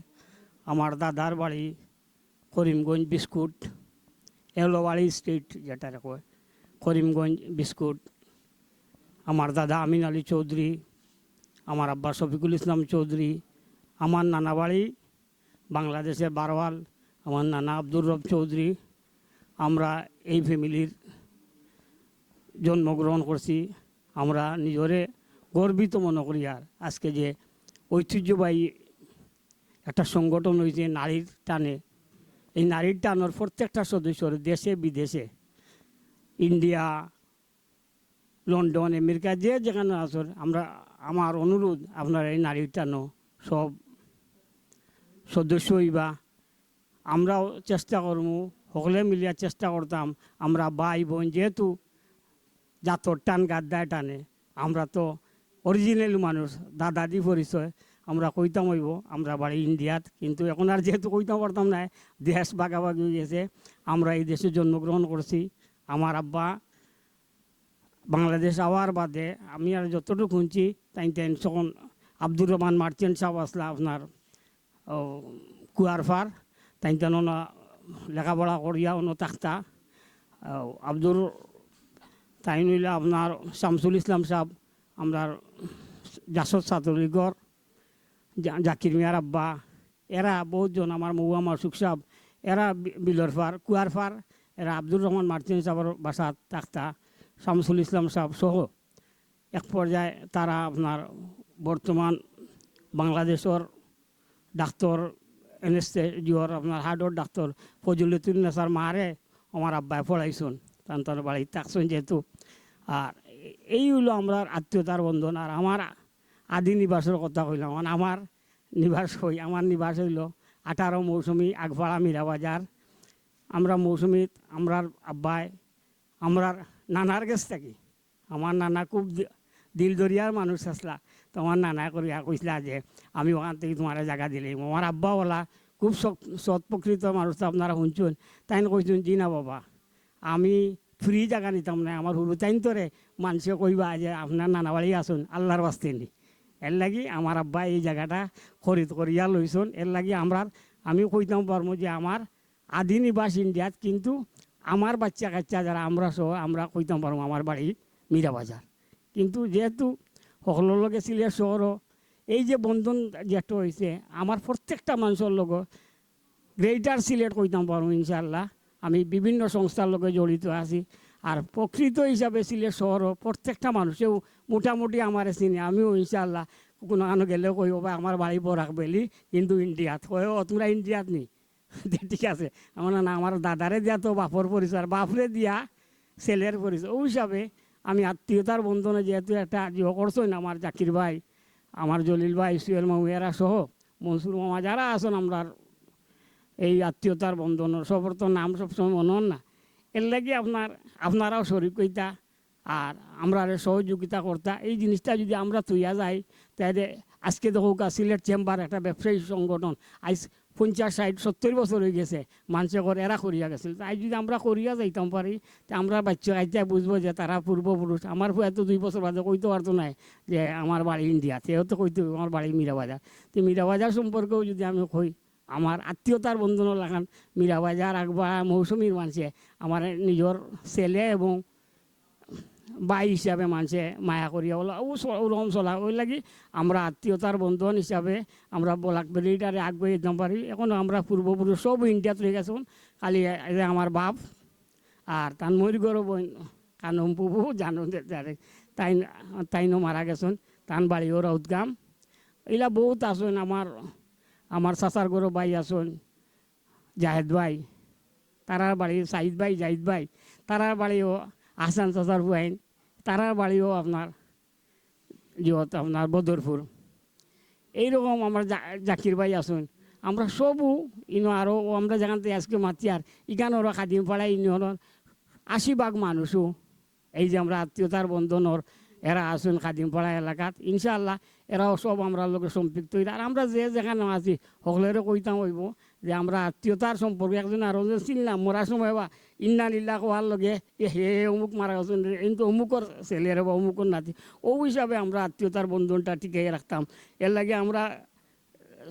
I: আমার দাদার বাড়ি করিমগঞ্জ বিস্কুট, এলোবাড়ি স্ট্রিট যেটা কয় করিমগঞ্জ বিস্কুট। আমার দাদা আমিন আলী চৌধুরী, আমার আব্বা শফিকুল ইসলাম চৌধুরী। আমার নানা বাড়ি বাংলাদেশের বারওয়াল, আমার নানা আব্দুর রব চৌধুরী। আমরা এই ফ্যামিলির জন্মগ্রহণ করছি। আমরা নিজরে গর্বিত মনে করি। আর আজকে যে ঐতিহ্যবাহী একটা সংগঠন হয়েছে নারীর টানে, এই নারীর টানের প্রত্যেকটা সদস্যর দেশে বিদেশে, ইন্ডিয়া, লন্ডন, আমেরিকা, যে যেখানে আসর, আমার অনুরোধ আপনার এই নারীর টানো সব সদস্য হইবা। আমরাও চেষ্টা করবো, সকলে মিলিয়া চেষ্টা করতাম। আমরা ভাই বোন, যেহেতু জাতর টান গাদ্দায় টানে, আমরা তো অরিজিনাল মানুষ, দাদাদি পরিচয়। আমরা কইতাম হইব আমরা বাড়ি ইন্ডিয়াত, কিন্তু এখন আর যেহেতু কইতাম পারতাম না, দেশ ভাগাভাগি হয়ে গেছে। আমরা এই দেশে জন্মগ্রহণ করছি। আমার আব্বা বাংলাদেশ আওয়ার বাদে আমি আর যতটুকু শুনছি তাই তখন আব্দুর রহমান মার্চেন্ট সাহেব আসলা আপনার কুয়ারফার, তাই তেন লেখাপড়া করিয়া অন্য তাক্তা আব্দুর, তাই নইলে আপনার শামসুল ইসলাম সাহেব, আমরা জাসদ ছাত্রলীগর জাকির মিয়ার আব্বা, এরা বহুতজন, আমার মৌ আমার সুখ সাহেব, এরা বিলরফার কুয়ারফার, এরা আব্দুর রহমান মার্চেন্ট সাহেবের বাসাত তাক্তা, শামসুল ইসলাম সাহেব সহ এক পর্যায়ে তারা আপনার বর্তমান বাংলাদেশের ডাক্তার এনেস্থেজিওর আপনার হার্টর ডাক্তার ফজলুদ্দিন নেসার মারে আমার আব্বায় পড়াইছেন। তার বাড়ি থাকছেন যেহেতু। আর এই হলো আমরা আত্মীয়তার বন্ধন। আর আমার আদি নিবাসের কথা কইলাম, মানে আমার নিবাস হইল 18 মৌসুমি আগপাড়া মীরাবাজার। আমরা মৌসুমিত আমরার আব্বাই আমরার নানার কাছ থাকি। আমার নানা খুব দিল দরিয়ার মানুষ আসলা, তো আমার নানা করিয়া কইসলা যে আমি ওখান থেকে তোমার জায়গা দিলাম। আমার আব্বা বলা খুব সৎ প্রকৃত মানুষ, তো আপনারা শুনছেন। তাই কইছেন জি না বাবা, আমি ফ্রি জায়গা নিতাম না। আমার হুরু তাইন তোরে মানুষে কইবা যে আপনার নানা বাড়ি আসুন আল্লাহর বাস্তে নি। এর লাগি আমার আব্বা এই জায়গাটা খরিদ করিয়া লইছেন। এর লাগি আমি কইতাম পারবো যে আমার আদি নিবাস ইন্ডিয়াত, কিন্তু আমার বাচ্চা কাচ্চা যারা আমরা সহ আমরা কইতাম পারবো আমার বাড়ি মীরাবাজার। কিন্তু যেহেতু সকলের লগে সিলেট শহরও এই যে বন্ধন যেটা হয়েছে, আমার প্রত্যেকটা মানুষের লগে গ্রেটার সিলেট কইতাম পারবো ইনশাল্লাহ। আমি বিভিন্ন সংস্থার লগে জড়িত আছি। আর প্রকৃত হিসাবে সিলেট শহরও প্রত্যেকটা মানুষেও মোটামুটি আমার চিনি। আমিও ইনশাল্লাহ কোনো কানো গেলেও কইব ভাই আমার বাড়ি বরাক বেলি, কিন্তু ইন্ডিয়াত কয়ও তোমরা ইন্ডিয়াত নি। ঠিক আছে, আমার না আমার দাদারে দিয়া তো বাপর পরিচয়, আর বাপরে দিয়া ছেলের পরিচয়। ওই হিসাবে আমি আত্মীয়তার বন্ধনে যেহেতু একটা করছেন আমার জাকির ভাই, আমার জলিল ভাই, সুয়েল মামু এরা সহ মনসুর মামা যারা আছেন আমরা এই আত্মীয়তার বন্ধনের সবর তো নাম সবসময় মনে হন না। এর লাগি আপনারাও শরীর কইতা আর আমরা সহযোগিতা করতা। এই জিনিসটা যদি আমরা তুইয়া যাই, তাহলে আজকে দেখো সিলেট চেম্বার একটা ব্যবসায়ী সংগঠন আজ 50, 60, 70 বছর হয়ে গেছে, মানুষে করে এরা করিয়া গেছিল। তাই যদি আমরা করিয়া যাইতাম পারি, তো আমরা বাচ্চা কাচ্চা বুঝবো যে তারা পূর্বপুরুষ। আমার এত 2 বছর বাদে কইতে পারতো না যে আমার বাড়ি ইন্ডিয়া, সেও তো কইতে আমার বাড়ি মীরাবাজার। তো মীরাবাজার সম্পর্কেও যদি আমি কই, আমার আত্মীয়তার বন্ধন লাগান মীরাবাজার আগবাড়া মৌসুমীর মানুষে আমার নিজের ছেলে এবং বাই হিসাবে মানুষে মায়া করিয়া বলা ওরকম চলা। ওই লাগি আমরা আত্মীয়তার বন্ধন হিসাবে আমরা বলাকবেলিটারে আগবাই যেতে পারি। এখন আমরা পূর্বপুরুষ সব ইন্ডিয়াত রয়ে গেছেন, খালি আমার বাপ আর তার মরিগর বোন কানম পুবু জানো তাইনও মারা গেছেন, তান বাড়িও রৌদগাম। এগুলা বহুত আসেন। আমার চাচার গরো ভাই আসুন জাহেদ ভাই, তারার বাড়ি সাইদ ভাই, জাহিদ ভাই, তারার বাড়িও হাসান চাচার বুয়াইন, তারার বাড়িও আপনার আপনার বদরপুর। এইরকম আমার জাকির ভাই আসুন। আমরা সবও আরও আমরা যেখান থেকে আজকে মাতি আর ইখানোর খাদিম পাড়া ইউনিয়নের 80% মানুষও এই যে আমরা আত্মীয়তার বন্ধনের এরা আসুন খাদিমপাড়া এলাকাত। ইনশাআল্লাহ এরাও সব আমরা লোকে সম্পৃক্ত হই। আর আমরা যেখানে আছি সকলেরও কইতাম হইব যে আমরা আত্মীয়তার সম্পর্কে একজন আরো চিনলাম মরার সময় বা ইন্না নিল্লা কোয়ার লগে হে অমুক মারা গেছেন, কিন্তু অমুকর ছেলের বা অমুকর নাতি, ও হিসাবে আমরা আত্মীয়তার বন্ধনটা টিকিয়ে রাখতাম। এর লাগে আমরা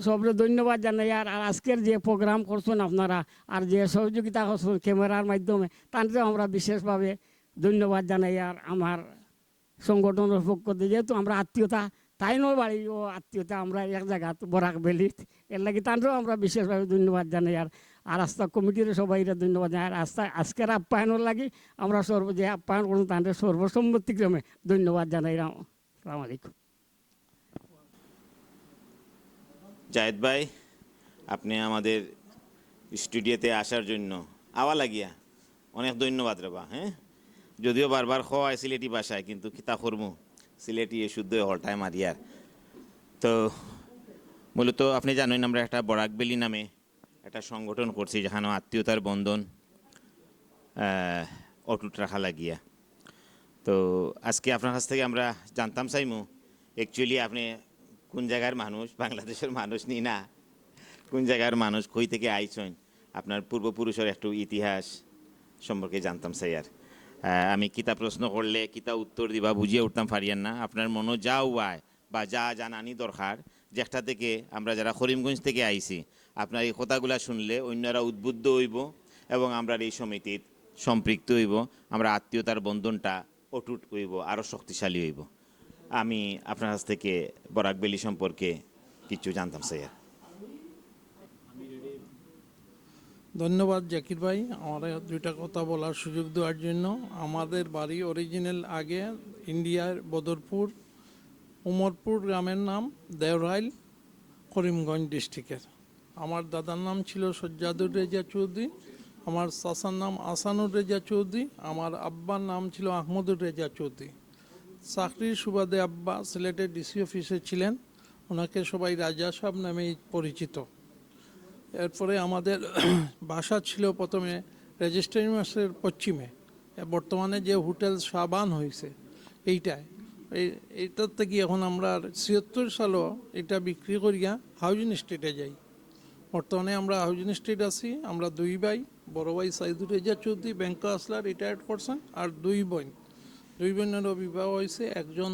I: সবরে ধন্যবাদ জানাই। আর আজকের যে প্রোগ্রাম করছেন আপনারা আর যে সহযোগিতা করছেন ক্যামেরার মাধ্যমে, তাদেরও আমরা বিশেষভাবে ধন্যবাদ জানাই। আর আমার সংগঠনের পক্ষ থেকে যেহেতু আমরা আত্মীয়তা, তাই নয় বাড়ি ও আত্মীয়তা আমরা এক জায়গা বরাক বেলিত, এর লাগে তাদেরও আমরা বিশেষভাবে ধন্যবাদ জানাই। আর রাস্তা কমিটির সবাই ধন্যবাদ জানাই। আর আজকের আপ্যায়নের লাগে আমরা যে আপ্যায়ন করুন তাদের সর্বসম্মতিক্রমে ধন্যবাদ জানাই। আসসালামু আলাইকুম।
B: জায়েদ ভাই, আপনি আমাদের স্টুডিওতে আসার জন্য আওয়া লাগিয়া অনেক ধন্যবাদ রেবা। হ্যাঁ, যদিও বারবার খাওয়ায় সিলেটি ভাষায়, কিন্তু কিতা করমু সিলেটি শুদ্ধ হলটায় মারিয়ার। তো মূলত আপনি জানেন আমরা একটা বরাকবেলি নামে একটা সংগঠন করছি, যেখানে আত্মীয়তার বন্ধন অটুট রাখা লাগিয়া। তো আজকে আপনার কাছ থেকে আমরা জানতাম চাইমু অ্যাকচুয়ালি আপনি কোন জায়গার মানুষ, বাংলাদেশের মানুষ নি না, কোন জায়গার মানুষ, কই থেকে আইছেন, আপনার পূর্বপুরুষের একটু ইতিহাস সম্পর্কে জানতাম চাই। আর আমি কিতা প্রশ্ন করলে কিতা উত্তর দিবা বুঝিয়ে উঠতাম পারিয়ান না। আপনার মনে যা উয়ায় বা যা জানানি দরকার, যেটা থেকে আমরা যারা করিমগঞ্জ থেকে আইছি, আপনার এই কথাগুলা শুনলে অন্যরা উদ্বুদ্ধ হইব এবং আমরা এই সমিতির সম্পৃক্ত হইব, আমরা আত্মীয়তার বন্ধনটা অটুট হইব, আরও শক্তিশালী হইব। আমি আপনার কাছ থেকে বরাকবেলি সম্পর্কে কিছু জানতাম চাই।
J: ধন্যবাদ জাকির ভাই আমার 2টা কথা বলার সুযোগ দেওয়ার জন্য। আমাদের বাড়ি অরিজিনাল আগে ইন্ডিয়ার বদরপুর উমরপুর গ্রামের নাম দেওরাইল, করিমগঞ্জ ডিস্ট্রিক্টের। আমার দাদার নাম ছিল সজ্জাদুর রেজা চৌধুরী, আমার চাচার নাম আসানুর রেজা চৌধুরী, আমার আব্বার নাম ছিল আহমদুর রেজা চৌধুরী। চাকরির সুবাদে আব্বা সিলেটের ডিসি অফিসে ছিলেন, ওনাকে সবাই রাজা সাহেব নামেই পরিচিত। এরপরে আমাদের বাসা ছিল প্রথমে রেজিস্ট্রি মাসের পশ্চিমে, বর্তমানে যে হোটেল সাবান হয়েছে এইটায়, এইটার থেকে এখন আমরা ৭৬ সালও এটা বিক্রি করিয়া হাউজিং স্ট্রিটে যাই। বর্তমানে আমরা হাউজিং স্ট্রিট আছি, আমরা দুই ভাই, বড় ভাই সাইদুর রেজা চৌধুরী ব্যাংক আসলার রিটায়ার্ড করছেন, আর দুই বোনেরও বিবাহ হয়েছে, একজন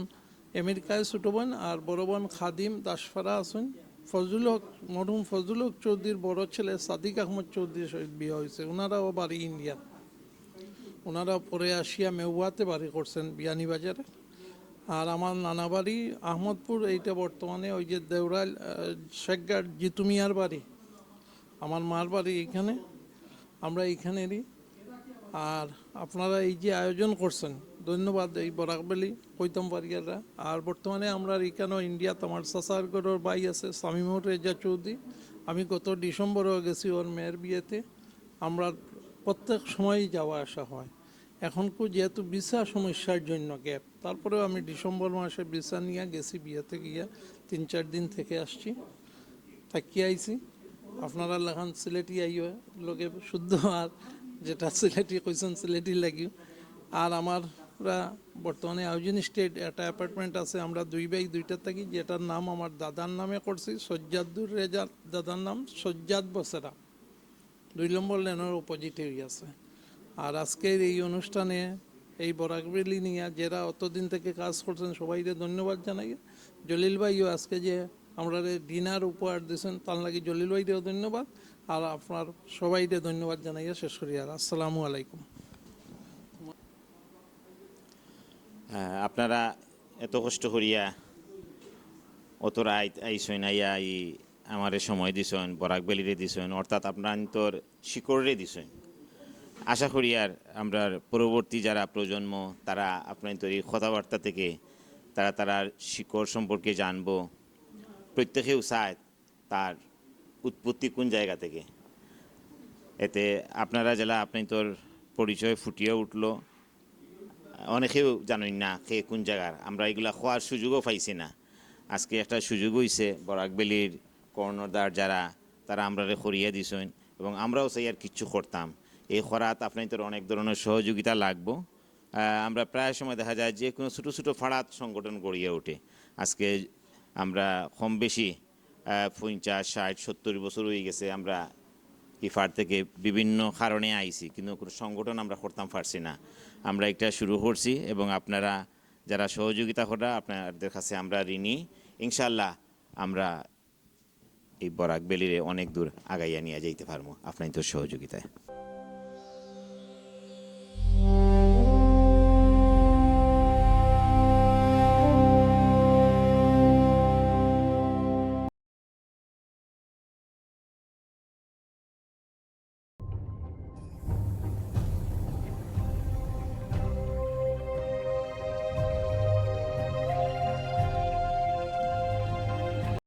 J: আমেরিকায় ছোটো বোন, আর বড় বোন খাদিম দাসপাড়া আছেন। ফজলুল হক, মরহুম ফজলুল হক চৌধুরীর বড় ছেলে সাদিক আহমদ চৌধুরীর সহিত বিয়ে হয়েছে, ওনারাও বাড়ি ইন্ডিয়া। ওনারা পরে আসিয়া মেউয়াতে বাড়ি করছেন বিয়ানীবাজারে। আর আমার নানা বাড়ি আহমদপুর, এইটা বর্তমানে ওই যে দেউরাল শেখগার জিতুমিয়ার বাড়ি, আমার মার বাড়ি এইখানে, আমরা এইখানেরই। আর আপনারা এই যে আয়োজন করছেন, ধন্যবাদ এই বরাকবেলি কৈতম পারিয়াররা। আর বর্তমানে আমরা এখানেও ইন্ডিয়াতে আমার চাচারগড়ের ভাই আছে সামিমুর রেজা চৌধুরী, আমি গত ডিসেম্বরেও গেছি ওর মেয়ের বিয়েতে। আমরা প্রত্যেক সময়ই যাওয়া আসা হয়। এখন যেহেতু ভিসা সমস্যার জন্য গ্যাপ, তারপরেও আমি ডিসেম্বর মাসে ভিসা নিয়ে গেছি বিয়েতে গিয়া, ৩-৪ দিন থেকে আসছি, থাকি আইছি। আপনারা লেখান সিলেটি আইও লোকে শুদ্ধ, আর যেটা সিলেটি কইছেন সিলেটি লাগিও। আর আমরা বর্তমানে হাউজিং স্টেট একটা অ্যাপার্টমেন্ট আছে, আমরা দুই ভাই দুইটা থাকি, যেটার নাম আমার দাদার নামে করছি, সজ্জাদুর রেজা, দাদার নাম সজ্জাদ বসেরা, 2 নম্বর লেনের অপোজিটেই আছে। আর আজকের এই অনুষ্ঠানে এই বরাকবেলি নিয়ে যারা অতদিন থেকে কাজ করছেন সবাইকে ধন্যবাদ জানাই। জলিল ভাইও আজকে যে আমরা ডিনার উপহার দিয়েছেন, তার লাগে জলিল ভাইকেও ধন্যবাদ। আর আপনার সবাইকে ধন্যবাদ জানাইয়া শেষ করি। আর আসসালামু আলাইকুম।
B: আপনারা এত কষ্ট করিয়া অতরা আইসেন, আইয়া আমারে সময় দিছেন, বরাকবেলিরে দিছেন, অর্থাৎ আপনার তোর শিকড়রে দিছেন। আশা করি আর আমরা পরবর্তী যারা প্রজন্ম, তারা আপনার তোর এই কথাবার্তা থেকে তারা শিকড় সম্পর্কে জানবো। প্রত্যেকেও চায় তার উৎপত্তি কোন জায়গা থেকে। এতে আপনারা যারা আপনি তোর পরিচয় ফুটিয়ে উঠলো, অনেকেও জানেন না কে কোন জায়গার। আমরা এগুলা খোয়ার সুযোগও পাইছি না। আজকে একটা সুযোগ হয়েছে, বরাকবেলির কর্ণধার যারা, তারা আমরা করিয়ে দিছেন, এবং আমরাও চাই আর কিচ্ছু করতাম। এই খরাত আপনাদের অনেক ধরনের সহযোগিতা লাগবো। আমরা প্রায় সময় দেখা যায় যে কোনো ছোটো ছোটো ফাড়াত সংগঠন গড়িয়ে ওঠে। আজকে আমরা কম বেশি 50, 60, 70 বছর হয়ে গেছে আমরা ইফার থেকে বিভিন্ন কারণে আইছি, কিন্তু কোনো সংগঠন আমরা করতাম পারছি না। আমরা একটা শুরু করছি, এবং আপনারা যারা সহযোগিতা করা, আপনাদের কাছে আমরা ঋণী। ইনশাল্লাহ আমরা এই বরাকবেলিরে অনেক দূর আগাইয়া নিয়ে যাইতে পারবো আপনাদের সহযোগিতায়।